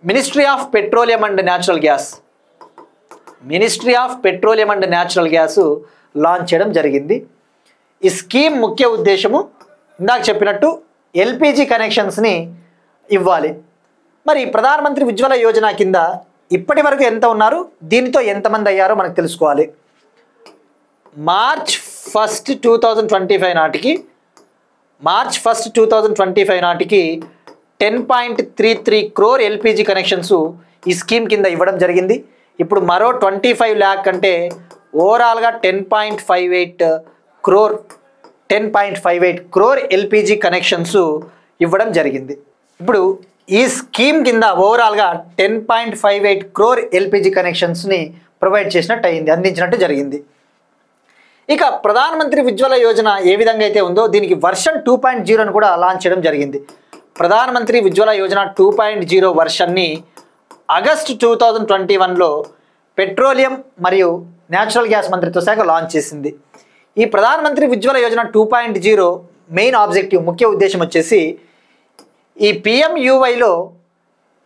ministry of petroleum and natural gas launch చేయడం జరిగింది. ఈ స్కీమ్ ముఖ్య ఉద్దేశము ఇందాక చెప్పినట్టు ఎల్పిజి కనెక్షన్స్ని ఇవ్వాలి. మరి ప్రధానమంత్రి ఉజ్వల యోజన కింద ఇప్పటి వరకు ఎంత ఉన్నారు, దీనితో ఎంతమంది అయ్యారో మనకు తెలుసుకోవాలి. మార్చ్ 1, 2025 నాటికి 10.33 crore ఎల్పిజి కనెక్షన్స్ ఈ స్కీమ్ కింద ఇవ్వడం జరిగింది. ఇప్పుడు మరో 25 lakh అంటే ఓవరాల్గా 10.58 crore ఎల్పిజి కనెక్షన్స్ ఇవ్వడం జరిగింది. ఇప్పుడు ఈ స్కీమ్ కింద ఓవరాల్గా 10.58 crore ఎల్పిజి కనెక్షన్స్ని ప్రొవైడ్ చేసినట్టు అయింది, అందించినట్టు జరిగింది. ఇక ప్రధానమంత్రి ఉజ్వల యోజన ఏ విధంగా అయితే ఉందో దీనికి వర్షన్ 2.0 కూడా లాంచ్ చేయడం జరిగింది. ప్రధానమంత్రి ఉజ్వల యోజన 2.0 వర్షన్ని ఆగస్టు 2021లో పెట్రోలియం మరియు న్యాచురల్ గ్యాస్ మంత్రిత్వ శాఖ లాంచ్ చేసింది. ఈ ప్రధానమంత్రి ఉజ్వల యోజన 2.0 మెయిన్ ఆబ్జెక్టివ్, ముఖ్య ఉద్దేశం వచ్చేసి ఈ పిఎంయువైలో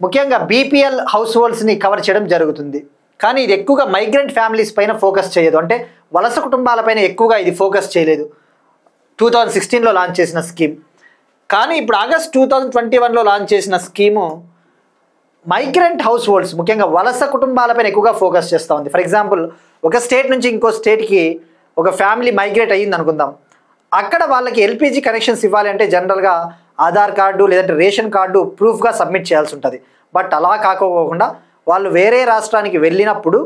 ముఖ్యంగా బీపీఎల్ హౌస్ హోల్డ్స్ని కవర్ చేయడం జరుగుతుంది. కానీ ఇది ఎక్కువగా మైగ్రెంట్ ఫ్యామిలీస్ పైన ఫోకస్ చేయదు, అంటే వలస కుటుంబాలపైన ఎక్కువగా ఇది ఫోకస్ చేయలేదు 2016లో లాంచ్ చేసిన స్కీమ్. కానీ ఇప్పుడు ఆగస్ట్ 2021లో లాంచ్ చేసిన స్కీము మైగ్రెంట్ హౌస్ హోల్డ్స్, ముఖ్యంగా వలస కుటుంబాలపైన ఎక్కువగా ఫోకస్ చేస్తూ ఉంది. ఫర్ ఎగ్జాంపుల్, ఒక స్టేట్ నుంచి ఇంకో స్టేట్కి ఒక ఫ్యామిలీ మైగ్రేట్ అయ్యింది అనుకుందాం. అక్కడ వాళ్ళకి ఎల్పిజి కనెక్షన్స్ ఇవ్వాలి అంటే జనరల్గా ఆధార్ కార్డు లేదంటే రేషన్ కార్డు ప్రూఫ్గా సబ్మిట్ చేయాల్సి ఉంటుంది. బట్ అలా కాకపోకుండా వాళ్ళు వేరే రాష్ట్రానికి వెళ్ళినప్పుడు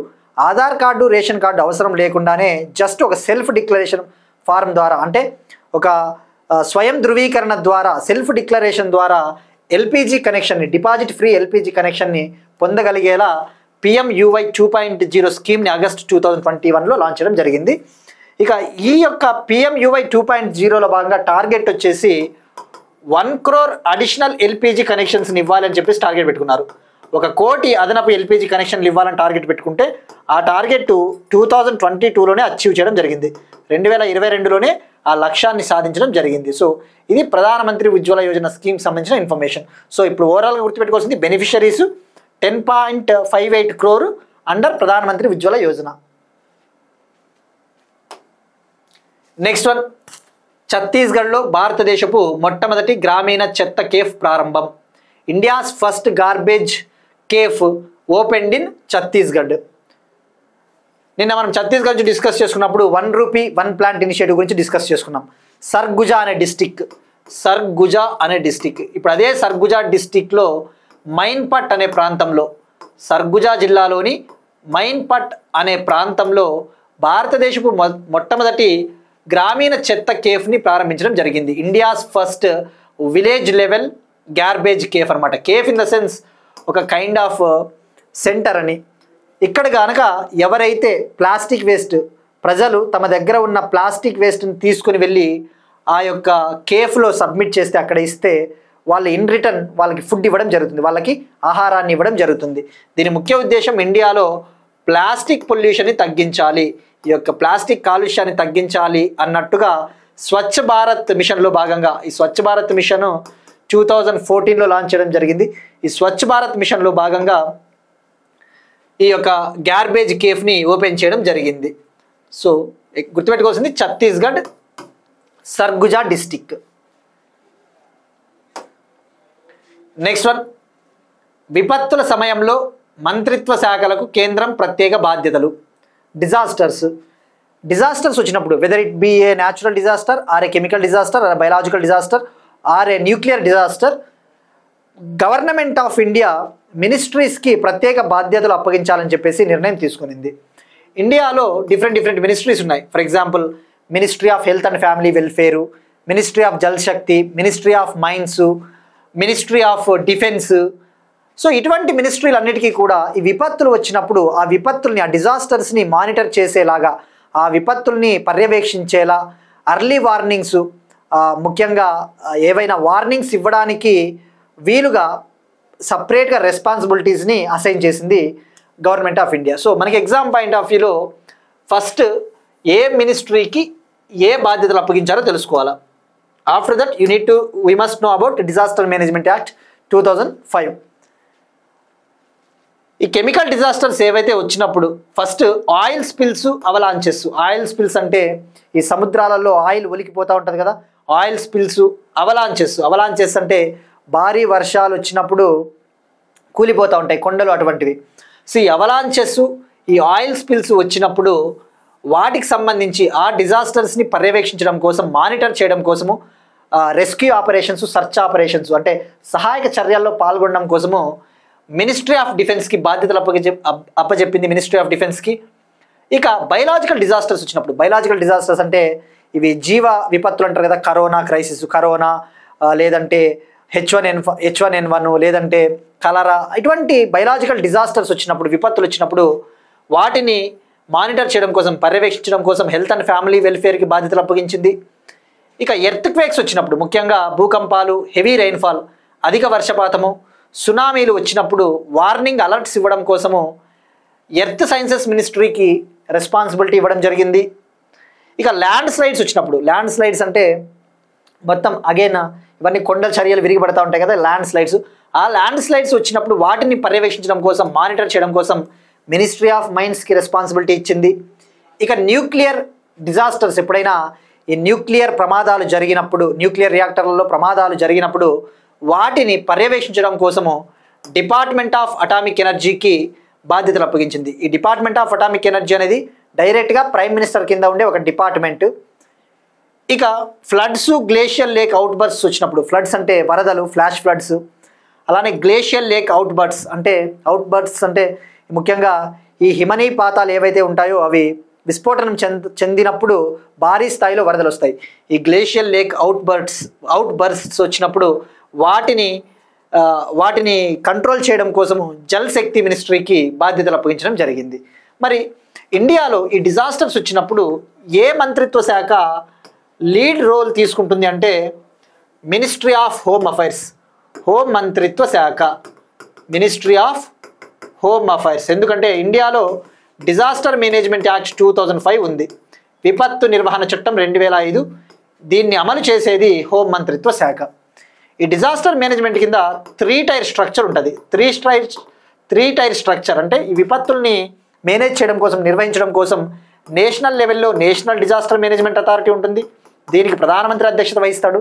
ఆధార్ కార్డు రేషన్ కార్డు అవసరం లేకుండానే జస్ట్ ఒక సెల్ఫ్ డిక్లరేషన్ ఫారం ద్వారా, అంటే ఒక స్వయం ధృవీకరణ ద్వారా, సెల్ఫ్ డిక్లరేషన్ ద్వారా ఎల్పిజి కనెక్షన్ని, డిపాజిట్ ఫ్రీ ఎల్పిజి కనెక్షన్ని పొందగలిగేలా పిఎంయువై 2.0 స్కీమ్ని ఆగస్ట్ 2021లో లాంచ్ చేయడం జరిగింది. ఇక ఈ యొక్క పిఎంయువై 2.0లో భాగంగా టార్గెట్ వచ్చేసి 1 crore అడిషనల్ ఎల్పిజి కనెక్షన్స్ని ఇవ్వాలని చెప్పేసి టార్గెట్ పెట్టుకున్నారు. 1 కోటి అదనపు ఎల్పిజి కనెక్షన్లు ఇవ్వాలని టార్గెట్ పెట్టుకుంటే ఆ టార్గెట్ 2022లోనే అచీవ్ చేయడం జరిగింది. 2022లోనే ఆ లక్ష్యాన్ని సాధించడం జరిగింది. సో ఇది ప్రధానమంత్రి ఉజ్వల యోజన స్కీమ్ సంబంధించిన ఇన్ఫర్మేషన్. సో ఇప్పుడు ఓవరాల్గా గుర్తుపెట్టుకోవాల్సింది beneficiaries 10.58 crore under Pradhan Mantri Ujjwala Yojana. Next one, ఛత్తీస్గఢ్లో భారతదేశపు మొట్టమొదటి గ్రామీణ చెత్త కేఫ్ ప్రారంభం. India's first garbage cafe opened in Chhattisgarh. నిన్న మనం ఛత్తీస్గఢ్ గురించి డిస్కస్ చేసుకున్నప్పుడు 1 రూపీ 1 ప్లాంట్ ఇనిషియేటివ్ గురించి డిస్కస్ చేసుకున్నాం. సర్గుజా అనే డిస్టిక్. ఇప్పుడు అదే సర్గుజా డిస్టిక్లో మైన్పట్ అనే ప్రాంతంలో, సర్గుజా జిల్లాలోని మైన్పట్ అనే ప్రాంతంలో భారతదేశపు మొట్టమొదటి గ్రామీణ చెత్త కేఫ్ని ప్రారంభించడం జరిగింది. India's first village level garbage cafe అనమాట. కేఫ్ ఇన్ ద సెన్స్ ఒక కైండ్ ఆఫ్ సెంటర్ అని. ఇక్కడ కనుక ఎవరైతే ప్లాస్టిక్ వేస్ట్ ప్రజలు తమ దగ్గర ఉన్న ప్లాస్టిక్ వేస్ట్ని తీసుకుని వెళ్ళి ఆ యొక్క కేఫ్లో సబ్మిట్ చేస్తే అక్కడ ఇస్తే వాళ్ళు ఇన్ రిటర్న్ వాళ్ళకి ఫుడ్ ఇవ్వడం జరుగుతుంది, వాళ్ళకి ఆహారాన్ని ఇవ్వడం జరుగుతుంది. దీని ముఖ్య ఉద్దేశం ఇండియాలో ప్లాస్టిక్ పొల్యూషన్ని తగ్గించాలి, ఈ యొక్క ప్లాస్టిక్ కాలుష్యాన్ని తగ్గించాలి అన్నట్టుగా స్వచ్ఛ భారత్ మిషన్లో భాగంగా ఈ స్వచ్ఛ భారత్ మిషన్ 2014లో లాంచ్ చేయడం జరిగింది. ఈ స్వచ్ఛ భారత్ మిషన్లో భాగంగా ఈ యొక్క గార్బేజ్ కేఫ్ని ఓపెన్ చేయడం జరిగింది. సో గుర్తుపెట్టుకోవాల్సింది Chhattisgarh Surguja district. Next one, విపత్తుల సమయంలో మంత్రిత్వ శాఖలకు కేంద్రం ప్రత్యేక బాధ్యతలు. డిజాస్టర్స్ వచ్చినప్పుడు whether it be a natural disaster or a chemical disaster or biological disaster or a nuclear disaster, government of India మినిస్ట్రీస్కి ప్రత్యేక బాధ్యతలు అప్పగించాలని చెప్పేసి నిర్ణయం తీసుకునింది. ఇండియాలో డిఫరెంట్ మినిస్ట్రీస్ ఉన్నాయి. For example ministry of health and family welfare, ministry of Jal Shakti, ministry of mines, ministry of defence. So ఇటువంటి మినిస్ట్రీలన్నిటికీ కూడా ఈ విపత్తులు వచ్చినప్పుడు ఆ విపత్తుల్ని, ఆ డిజాస్టర్స్ని మానిటర్ చేసేలాగా, ఆ విపత్తుల్ని పర్యవేక్షించేలా, అర్లీ వార్నింగ్స్, ముఖ్యంగా ఏవైనా వార్నింగ్స్ ఇవ్వడానికి వీలుగా సపరేట్గా రెస్పాన్సిబిలిటీస్ని అసైన్ చేసింది గవర్నమెంట్ ఆఫ్ ఇండియా. సో మనకి ఎగ్జామ్ పాయింట్ ఆఫ్ వ్యూలో ఫస్ట్ ఏ మినిస్ట్రీకి ఏ బాధ్యతలు అప్పగించారో తెలుసుకోవాలా. After that we must know about disaster management act 2005. ఈ కెమికల్ డిజాస్టర్స్ ఏవైతే వచ్చినప్పుడు first oil spills, avalanches. Oil spills అంటే ఈ సముద్రాలలో ఆయిల్ ఒలికిపోతూ ఉంటుంది కదా, ఆయిల్ స్పిల్స్. అవలాంచెస్ అంటే భారీ వర్షాలు వచ్చినప్పుడు కూలిపోతూ ఉంటాయి కొండలు, అటువంటివి. సో ఈ అవలాంచెస్, ఈ ఆయిల్ స్పిల్స్ వచ్చినప్పుడు వాటికి సంబంధించి ఆ డిజాస్టర్స్ని పర్యవేక్షించడం కోసం, మానిటర్ చేయడం కోసము రెస్క్యూ ఆపరేషన్స్, సర్చ్ ఆపరేషన్స్ అంటే సహాయక చర్యల్లో పాల్గొనడం కోసము మినిస్ట్రీ ఆఫ్ డిఫెన్స్కి బాధ్యతలు అప్పచెప్పింది మినిస్ట్రీ ఆఫ్ డిఫెన్స్కి. ఇక బయలాజికల్ డిజాస్టర్స్ వచ్చినప్పుడు, బయలాజికల్ డిజాస్టర్స్ అంటే ఇవి జీవ విపత్తులు అంటారు కదా, కరోనా క్రైసిస్, కరోనా లేదంటే H1N1 లేదంటే కలరా, ఇటువంటి బయలాజికల్ డిజాస్టర్స్ వచ్చినప్పుడు, విపత్తులు వచ్చినప్పుడు వాటిని మానిటర్ చేయడం కోసం, పర్యవేక్షించడం కోసం హెల్త్ అండ్ ఫ్యామిలీ వెల్ఫేర్కి బాధ్యతలు అప్పగించింది. ఇక ఎర్త్ క్వేక్స్ వచ్చినప్పుడు, ముఖ్యంగా భూకంపాలు, హెవీ రెయిన్ఫాల్, అధిక వర్షపాతము, సునామీలు వచ్చినప్పుడు వార్నింగ్ అలర్ట్స్ ఇవ్వడం కోసము ఎర్త్ సైన్సెస్ మినిస్ట్రీకి రెస్పాన్సిబిలిటీ ఇవ్వడం జరిగింది. ఇక ల్యాండ్ స్లైడ్స్ వచ్చినప్పుడు, ల్యాండ్ స్లైడ్స్ అంటే మొత్తం అగైన్ ఇవన్నీ కొండల చర్యలు విరిగిపడతా ఉంటాయి కదా, ల్యాండ్ స్లైడ్స్. ఆ ల్యాండ్ స్లైడ్స్ వచ్చినప్పుడు వాటిని పర్యవేక్షించడం కోసం, మానిటర్ చేయడం కోసం మినిస్ట్రీ ఆఫ్ మైన్స్కి రెస్పాన్సిబిలిటీ ఇచ్చింది. ఇక న్యూక్లియర్ డిజాస్టర్స్, ఎప్పుడైనా ఈ న్యూక్లియర్ ప్రమాదాలు జరిగినప్పుడు, న్యూక్లియర్ రియాక్టర్లలో ప్రమాదాలు జరిగినప్పుడు వాటిని పర్యవేక్షించడం కోసము డిపార్ట్మెంట్ ఆఫ్ అటామిక్ ఎనర్జీకి బాధ్యతలు అప్పగించింది. ఈ డిపార్ట్మెంట్ ఆఫ్ అటామిక్ ఎనర్జీ అనేది డైరెక్ట్గా ప్రైమ్ మినిస్టర్ కింద ఉండే ఒక డిపార్ట్మెంట్. ఇక ఫ్లడ్స్, గ్లేషియల్ లేక్ అవుట్ బర్స్ వచ్చినప్పుడు, ఫ్లడ్స్ అంటే వరదలు, ఫ్లాష్ ఫ్లడ్స్, అలానే గ్లేషియల్ లేక్ అవుట్ బర్స్ అంటే ముఖ్యంగా ఈ హిమనీపాతాలు ఏవైతే ఉంటాయో అవి విస్ఫోటనం చెందినప్పుడు భారీ స్థాయిలో వరదలు వస్తాయి. ఈ గ్లేషియల్ లేక్ అవుట్ బర్స్ట్స్ వచ్చినప్పుడు వాటిని కంట్రోల్ చేయడం కోసము జల్ శక్తి మినిస్ట్రీకి బాధ్యతలు అప్పగించడం జరిగింది. మరి ఇండియాలో ఈ డిజాస్టర్స్ వచ్చినప్పుడు ఏ మంత్రిత్వ శాఖ లీడ్ రోల్ తీసుకుంటుంది అంటే ministry of home affairs, home మంత్రిత్వ శాఖ, మినిస్ట్రీ ఆఫ్ హోమ్ అఫైర్స్. ఎందుకంటే ఇండియాలో డిజాస్టర్ మేనేజ్మెంట్ యాక్ట్ 2005 ఉంది, విపత్తు నిర్వహణ చట్టం 2005, దీన్ని అమలు చేసేది హోం మంత్రిత్వ శాఖ. ఈ డిజాస్టర్ మేనేజ్మెంట్ కింద 3 టైర్ స్ట్రక్చర్ ఉంటుంది. 3 టైర్ స్ట్రక్చర్ అంటే ఈ విపత్తుల్ని మేనేజ్ చేయడం కోసం, నిర్వహించడం కోసం నేషనల్ లెవెల్లో నేషనల్ డిజాస్టర్ మేనేజ్మెంట్ అథారిటీ ఉంటుంది, దీనికి ప్రధానమంత్రి అధ్యక్షత వహిస్తాడు.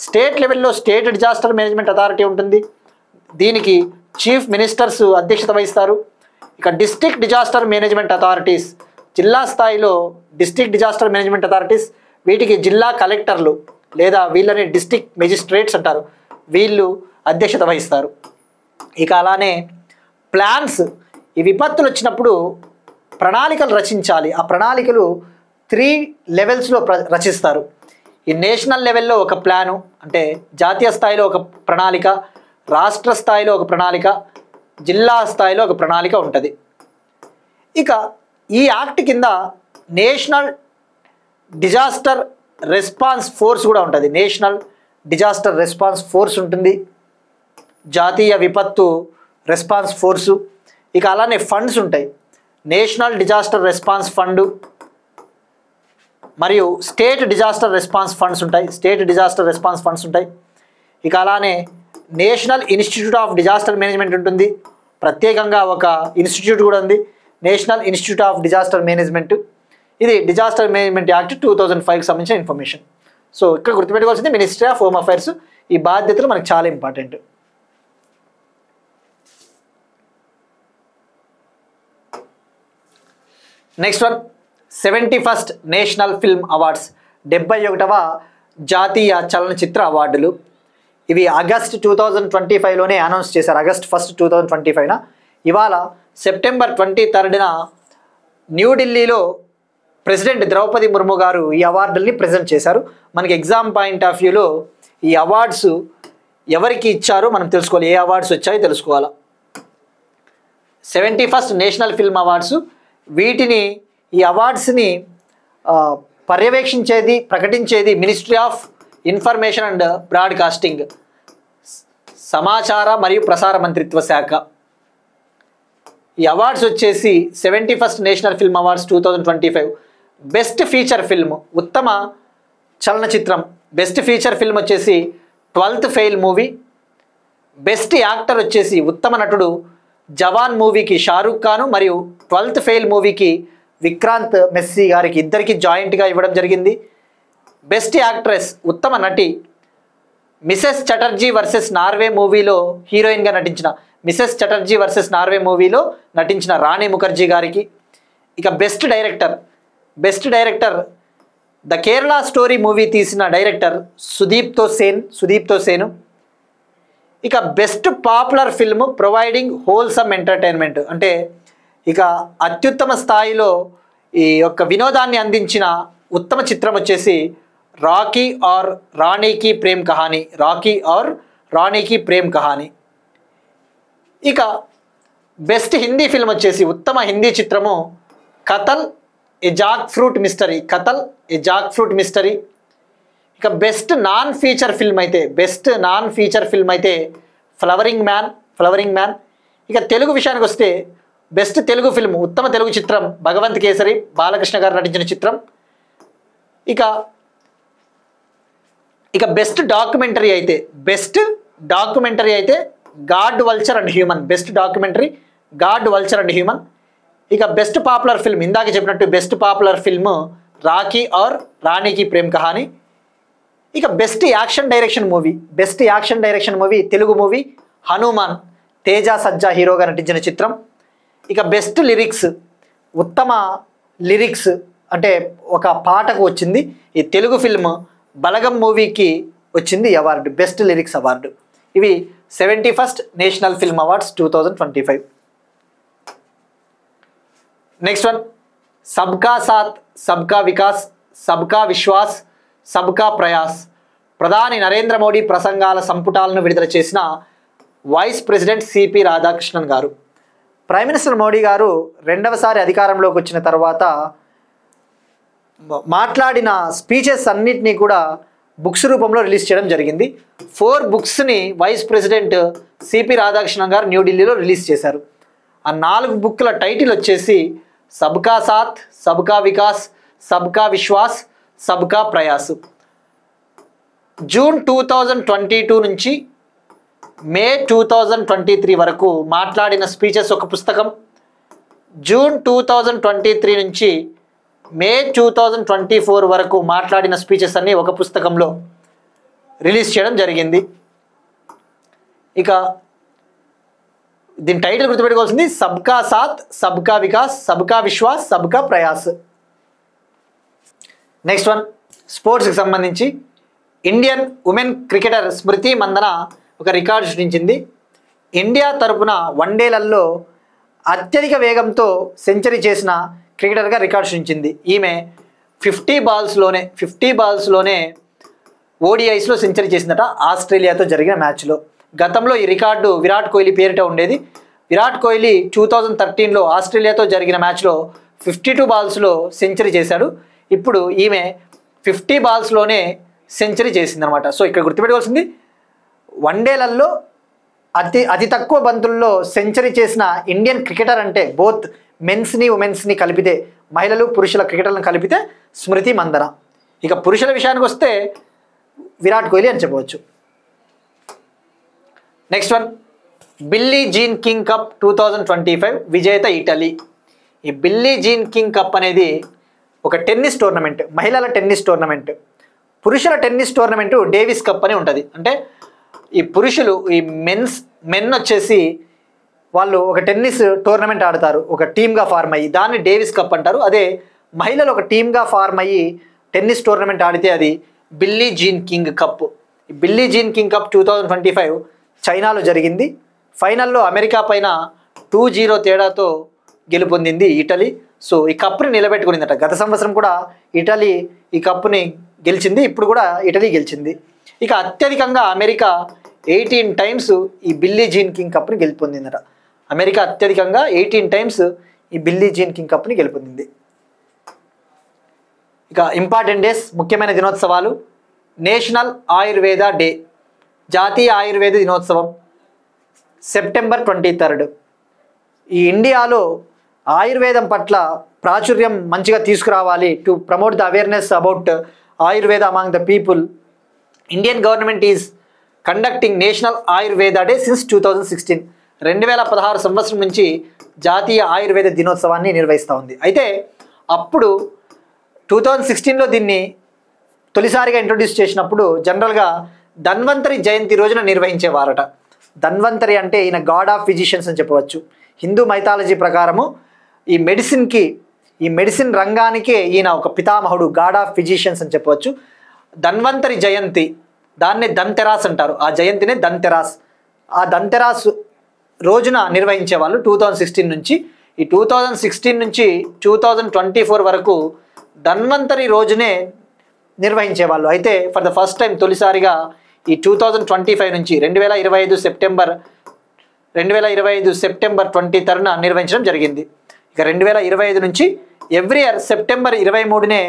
స్టేట్ లెవెల్లో స్టేట్ డిజాస్టర్ మేనేజ్మెంట్ అథారిటీ ఉంటుంది, దీనికి చీఫ్ మినిస్టర్స్ అధ్యక్షత వహిస్తారు. ఇక డిస్ట్రిక్ట్ డిజాస్టర్ మేనేజ్మెంట్ అథారిటీస్, జిల్లా స్థాయిలో డిస్ట్రిక్ట్ డిజాస్టర్ మేనేజ్మెంట్ అథారిటీస్, వీటికి జిల్లా కలెక్టర్లు లేదా వీళ్ళని డిస్ట్రిక్ట్ మెజిస్ట్రేట్స్ అంటారు, వీళ్ళు అధ్యక్షత వహిస్తారు. ఇక అలానే ప్లాన్స్, ఈ విపత్తులు వచ్చినప్పుడు ప్రణాళికలు రచించాలి. ఆ ప్రణాళికలు 3 లెవెల్స్లో రచిస్తారు. ఈ నేషనల్ లెవెల్లో ఒక ప్లాను అంటే జాతీయ స్థాయిలో ఒక ప్రణాళిక, రాష్ట్ర స్థాయిలో ఒక ప్రణాళిక, జిల్లా స్థాయిలో ఒక ప్రణాళిక ఉంటుంది. ఇక ఈ యాక్ట్ కింద నేషనల్ డిజాస్టర్ రెస్పాన్స్ ఫోర్స్ కూడా ఉంటుంది. నేషనల్ డిజాస్టర్ రెస్పాన్స్ ఫోర్స్ ఉంటుంది, జాతీయ విపత్తు రెస్పాన్స్ ఫోర్సు. ఇక అలానే ఫండ్స్ ఉంటాయి, నేషనల్ డిజాస్టర్ రెస్పాన్స్ ఫండ్ మరియు స్టేట్ డిజాస్టర్ రెస్పాన్స్ ఫండ్స్ ఉంటాయి, స్టేట్ డిజాస్టర్ రెస్పాన్స్ ఫండ్స్ ఉంటాయి. ఇక అలానే national institute of disaster management ఉంటుంది, ప్రత్యేకంగా ఒక ఇన్స్టిట్యూట్ కూడా ఉంది, national institute of disaster management. ఇది డిజాస్టర్ మేనేజ్మెంట్ యాక్ట్ 2005కి సంబంధించిన ఇన్ఫర్మేషన్. సో ఇక్కడ గుర్తుపెట్టుకోవాల్సింది మినిస్ట్రీ ఆఫ్ హోమ్ అఫైర్స్. ఈ బాధ్యతలు మనకు చాలా important. Next one, 71st national film awards, 71వ జాతీయ చలనచిత్ర అవార్డులు. ఇవి ఆగస్ట్ 2025లోనే అనౌన్స్ చేశారు, ఆగస్ట్ 1, 2025న. ఇవాళ సెప్టెంబర్ 23న న్యూఢిల్లీలో ప్రెసిడెంట్ ద్రౌపది ముర్ము గారు ఈ అవార్డుల్ని ప్రజెంట్ చేశారు. మనకి ఎగ్జామ్ పాయింట్ ఆఫ్ వ్యూలో ఈ అవార్డ్స్ ఎవరికి ఇచ్చారో మనం తెలుసుకోవాలి, ఏ అవార్డ్స్ వచ్చాయో తెలుసుకోవాలా. 71st నేషనల్ ఫిల్మ్ అవార్డ్స్, వీటిని ఈ అవార్డ్స్ని పర్యవేక్షించేది, ప్రకటించేది ministry of information and broadcasting, సమాచార మరియు ప్రసార మంత్రిత్వ శాఖ. ఈ అవార్డ్స్ వచ్చేసి 71st national film awards 2025. Best feature film, ఉత్తమ చలనచిత్రం, బెస్ట్ ఫీచర్ ఫిల్మ్ వచ్చేసి 12th fail movie. Best actor వచ్చేసి ఉత్తమ నటుడు జవాన్ మూవీకి షారూక్ ఖాన్ మరియు 12th ఫెయిల్ మూవీకి విక్రాంత్ మెస్సీ గారికి, ఇద్దరికి జాయింట్గా ఇవ్వడం జరిగింది. బెస్ట్ యాక్ట్రెస్, ఉత్తమ నటి మిసెస్ చటర్జీ వర్సెస్ నార్వే మూవీలో హీరోయిన్గా నటించిన, మిసెస్ చటర్జీ వర్సెస్ నార్వే మూవీలో నటించిన రాణి ముఖర్జీ గారికి. ఇక best director, best director the Kerala story movie తీసిన డైరెక్టర్ సుదీప్తో సేను. ఇక best popular film providing wholesome entertainment, అంటే ఇక అత్యుత్తమ స్థాయిలో ఈ యొక్క వినోదాన్ని అందించిన ఉత్తమ చిత్రం వచ్చేసి రాకీ ఆర్ రాణీకి ప్రేమ్ కహానీ, రాకీ ఆర్ రాణీకి ప్రేమ్ కహానీ. ఇక బెస్ట్ హిందీ ఫిల్మ్ వచ్చేసి ఉత్తమ హిందీ చిత్రము Kathal a jackfruit mystery, Kathal a jackfruit mystery. ఇక బెస్ట్ నాన్ ఫీచర్ ఫిల్మ్ అయితే ఫ్లవరింగ్ మ్యాన్. ఇక తెలుగు విషయానికి వస్తే బెస్ట్ తెలుగు ఫిల్మ్, ఉత్తమ తెలుగు చిత్రం భగవంత్ కేసరి, బాలకృష్ణ గారు నటించిన చిత్రం. ఇక బెస్ట్ డాక్యుమెంటరీ అయితే god vulture and human, best documentary god vulture and human. ఇక బెస్ట్ పాపులర్ ఫిల్మ్, ఇందాక చెప్పినట్టు best popular film Rocky Aur Rani Kii Prem Kahani. ఇక best action direction movie Telugu movie Hanuman, Teja Sajja హీరోగా నటించిన చిత్రం. ఇక బెస్ట్ లిరిక్స్, ఉత్తమ లిరిక్స్ అంటే ఒక పాటకు వచ్చింది, ఈ తెలుగు ఫిల్మ్ బలగం మూవీకి వచ్చింది ఈ అవార్డు, బెస్ట్ లిరిక్స్ అవార్డు. ఇవి 71st national film awards 2025. Next one, సబ్కా సాత్ సబ్కా వికాస్ సబ్కా విశ్వాస్ సబ్కా ప్రయాస్, ప్రధాని నరేంద్ర మోడీ ప్రసంగాల సంపుటాలను విడుదల చేసిన వైస్ ప్రెసిడెంట్ సిపి రాధాకృష్ణన్ గారు. ప్రైమ్ మినిస్టర్ మోడీ గారు రెండవసారి అధికారంలోకి వచ్చిన తర్వాత మాట్లాడిన స్పీచెస్ అన్నిటినీ కూడా బుక్స్ రూపంలో రిలీజ్ చేయడం జరిగింది. 4 బుక్స్ని వైస్ ప్రెసిడెంట్ సిపి రాధాకృష్ణన్ గారు న్యూఢిల్లీలో రిలీజ్ చేశారు. ఆ 4 బుక్ల టైటిల్ వచ్చేసి సబ్కా సాత్ సబ్కా వికాస్ సబ్కా విశ్వాస్ సబ్కా ప్రయాస్. జూన్ 2022 నుంచి మే 2023 వరకు మాట్లాడిన స్పీచెస్ ఒక పుస్తకం, జూన్ 2023 నుంచి మే 2024 వరకు మాట్లాడిన స్పీచెస్ అన్నీ ఒక పుస్తకంలో రిలీజ్ చేయడం జరిగింది. ఇక దీని టైటిల్ గుర్తుపెట్టుకోవాల్సింది సబ్కా సాత్ సబ్కా వికాస్ సబ్కా విశ్వాస్ సబ్కా ప్రయాస్. నెక్స్ట్ వన్, స్పోర్ట్స్కి సంబంధించి ఇండియన్ ఉమెన్ క్రికెటర్ స్మృతి మందన ఒక రికార్డు సృష్టించింది. ఇండియా తరపున వన్డేలలో అత్యధిక వేగంతో సెంచరీ చేసిన క్రికెటర్గా రికార్డు సృష్టించింది. ఈమె 50 బాల్స్లోనే ఓడిఐస్లో సెంచరీ చేసిందట ఆస్ట్రేలియాతో జరిగిన మ్యాచ్లో. గతంలో ఈ రికార్డు విరాట్ కోహ్లీ పేరిట ఉండేది. విరాట్ కోహ్లీ 2013లో ఆస్ట్రేలియాతో జరిగిన మ్యాచ్లో 52 బాల్స్లో సెంచరీ చేశాడు. ఇప్పుడు ఈమె 50 బాల్స్లోనే సెంచరీ చేసిందనమాట. సో ఇక్కడ గుర్తుపెట్టుకోవాల్సింది వన్డేలలో అతి తక్కువ బంతుల్లో సెంచరీ చేసిన ఇండియన్ క్రికెటర్ అంటే బోత్ మెన్స్ని ఉమెన్స్ని కలిపితే, మహిళలు పురుషుల క్రికెటర్లను కలిపితే స్మృతి మందన. ఇక పురుషుల విషయానికి వస్తే విరాట్ కోహ్లీ అని చెప్పవచ్చు. Next one, Billy Jean King cup 2025 విజేత ఇటలీ. ఈ బిల్లీ జీన్ కింగ్ కప్ అనేది ఒక టెన్నిస్ టోర్నమెంట్, మహిళల టెన్నిస్ టోర్నమెంట్. పురుషుల టెన్నిస్ టోర్నమెంటు డేవిస్ కప్ అని ఉంటుంది. అంటే ఈ పురుషులు ఈ మెన్ వచ్చేసి వాళ్ళు ఒక టెన్నిస్ టోర్నమెంట్ ఆడతారు ఒక టీమ్గా ఫార్మ్ అయ్యి, దాన్ని డేవిస్ కప్ అంటారు. అదే మహిళలు ఒక టీమ్గా ఫార్మ్ అయ్యి టెన్నిస్ టోర్నమెంట్ ఆడితే అది బిల్లీ జీన్ కింగ్ కప్. ఈ బిల్లీ జీన్ కింగ్ కప్ 2025 చైనాలో జరిగింది. ఫైనల్లో అమెరికా పైన 2-0 తేడాతో గెలుపొందింది ఇటలీ. సో ఈ కప్ని నిలబెట్టుకునిందట. గత సంవత్సరం కూడా ఇటలీ ఈ కప్ని గెలిచింది, ఇప్పుడు కూడా ఇటలీ గెలిచింది. ఇక అత్యధికంగా అమెరికా 18 టైమ్స్ ఈ బిల్లీ జీన్ కింగ్ కప్ని గెలుపొందిందట. అమెరికా అత్యధికంగా 18 టైమ్స్ ఈ బిల్లీ జీన్ కింగ్ కప్ని గెలుపొందింది. ఇక ఇంపార్టెంట్ డేస్, ముఖ్యమైన దినోత్సవాలు. నేషనల్ ఆయుర్వేద డే, జాతీయ ఆయుర్వేద దినోత్సవం సెప్టెంబర్ 23. ఈ ఇండియాలో ఆయుర్వేదం పట్ల ప్రాచుర్యం మంచిగా తీసుకురావాలి, to promote the awareness about Ayurveda among the people. Indian government is conducting national Ayurveda day since 2016. 2016 సంవత్సరం నుంచి జాతీయ ఆయుర్వేద దినోత్సవాన్ని నిర్వహిస్తూ ఉంది. అయితే అప్పుడు 2016లో దీన్ని తొలిసారిగా ఇంట్రొడ్యూస్ చేసినప్పుడు జనరల్గా ధన్వంతరి జయంతి రోజున నిర్వహించేవారట. ధన్వంతరి అంటే ఈయన గాడ్ ఆఫ్ ఫిజిషియన్స్ అని చెప్పవచ్చు. హిందూ మైథాలజీ ప్రకారము ఈ మెడిసిన్ రంగానికే ఈయన ఒక పితామహుడు, గాడ్ ఆఫ్ ఫిజిషియన్స్ అని చెప్పవచ్చు. ధన్వంతరి జయంతి, దాన్నే ధన్తెరాస్ అంటారు. ఆ జయంతినే ధన్తెరాస్. ఆ ధన్తెరాస్ రోజున నిర్వహించేవాళ్ళు 2016 నుంచి. ఈ 2016 నుంచి 2024 వరకు ధన్వంతరి రోజునే నిర్వహించేవాళ్ళు. అయితే ఫర్ ద ఫస్ట్ టైం తొలిసారిగా ఈ 2025 నుంచి 2025 సెప్టెంబర్ 23న నిర్వహించడం జరిగింది. ఇక 2025 నుంచి ఎవ్రీ ఇయర్ సెప్టెంబర్ 23నే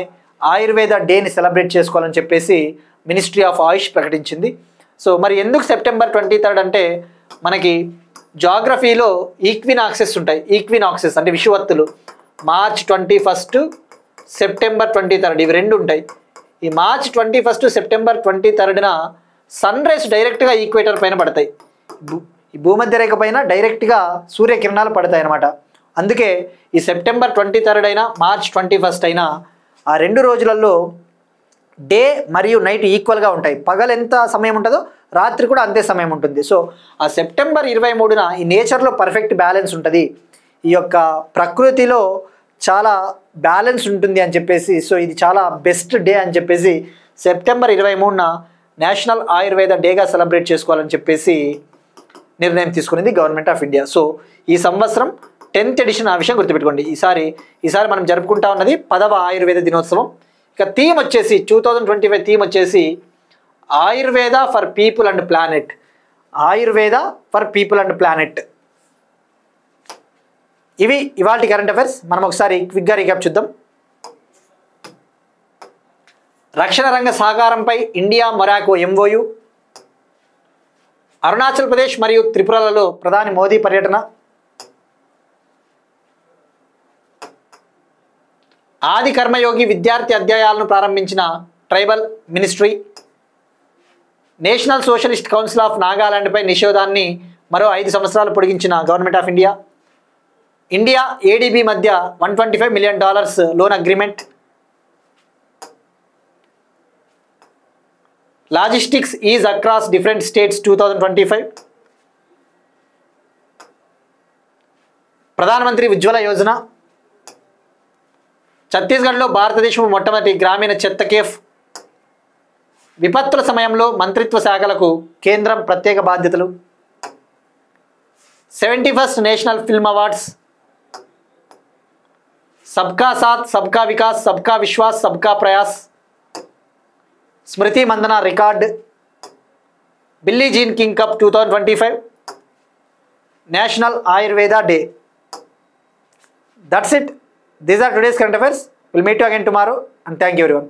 ఆయుర్వేద డేని సెలబ్రేట్ చేసుకోవాలని చెప్పేసి మినిస్ట్రీ ఆఫ్ ఆయుష్ ప్రకటించింది. సో మరి ఎందుకు సెప్టెంబర్ 23 అంటే, మనకి జాగ్రఫీలో ఈక్వినాక్సెస్ ఉంటాయి. ఈక్వినాక్సెస్ అంటే విషువత్తులు. మార్చ్ 21, సెప్టెంబర్ 23 ఇవి రెండు ఉంటాయి. ఈ మార్చ్ 21, సెప్టెంబర్ 23న సన్ రైస్ డైరెక్ట్గా ఈక్వేటర్ పైన పడతాయి. ఈ భూమధ్య రేఖ పైన డైరెక్ట్గా సూర్యకిరణాలు పడతాయి అన్నమాట. అందుకే ఈ సెప్టెంబర్ 23 అయినా మార్చ్ 21 అయినా ఆ రెండు రోజులలో డే మరియు నైట్ ఈక్వల్గా ఉంటాయి. పగలు ఎంత సమయం ఉంటుందో రాత్రి కూడా అంతే సమయం ఉంటుంది. సో ఆ సెప్టెంబర్ 23న ఈ నేచర్లో పర్ఫెక్ట్ బ్యాలెన్స్ ఉంటుంది, ఈ యొక్క ప్రకృతిలో చాలా బ్యాలెన్స్ ఉంటుంది అని చెప్పేసి, సో ఇది చాలా బెస్ట్ డే అని చెప్పేసి సెప్టెంబర్ 23న నేషనల్ ఆయుర్వేద డేగా సెలబ్రేట్ చేసుకోవాలని చెప్పేసి నిర్ణయం తీసుకునేది గవర్నమెంట్ ఆఫ్ ఇండియా. సో ఈ సంవత్సరం 10th ఎడిషన్, ఆ విషయం గుర్తుపెట్టుకోండి. ఈసారి మనం జరుపుకుంటా ఉన్నది 10వ ఆయుర్వేద దినోత్సవం. ఇక థీమ్ వచ్చేసి 2025 థీమ్ వచ్చేసి Ayurveda for people and planet. Ayurveda for people and planet. ఇవి ఇవాల్టి కరెంట్ అఫైర్స్. మనం ఒకసారి క్విక్గా రీక్యాప్ చూద్దాం. రక్షణ రంగ సహకారంపై India Morocco MOU. Arunachal Pradesh మరియు త్రిపురలలో ప్రధాని మోదీ పర్యటన. ఆది కర్మయోగి విద్యార్థి అధ్యాయాలను ప్రారంభించిన tribal ministry. National socialist council of నాగాలాండ్పై నిషేధాన్ని మరో 5 సంవత్సరాలు పొడిగించిన government of India. India ADB మధ్య $125 million loan agreement. Logistics ease across different states 2025. Pradhan Mantri Ujjwala Yojana. ఛత్తీస్గఢ్లో భారతదేశం మొట్టమొదటి గ్రామీణ చెత్త కేఫ్. విపత్తుల సమయంలో మంత్రిత్వ శాఖలకు కేంద్రం ప్రత్యేక బాధ్యతలు. 71st national film awards. సబ్కా సాత్ సబ్కా Vikas Sabka Vishwas Sabka Prayas. Smriti Mandhana record. Billie Jean King cup 2025. National Ayurveda day. That's it. These are today's current affairs. Will meet you again tomorrow and thank you everyone.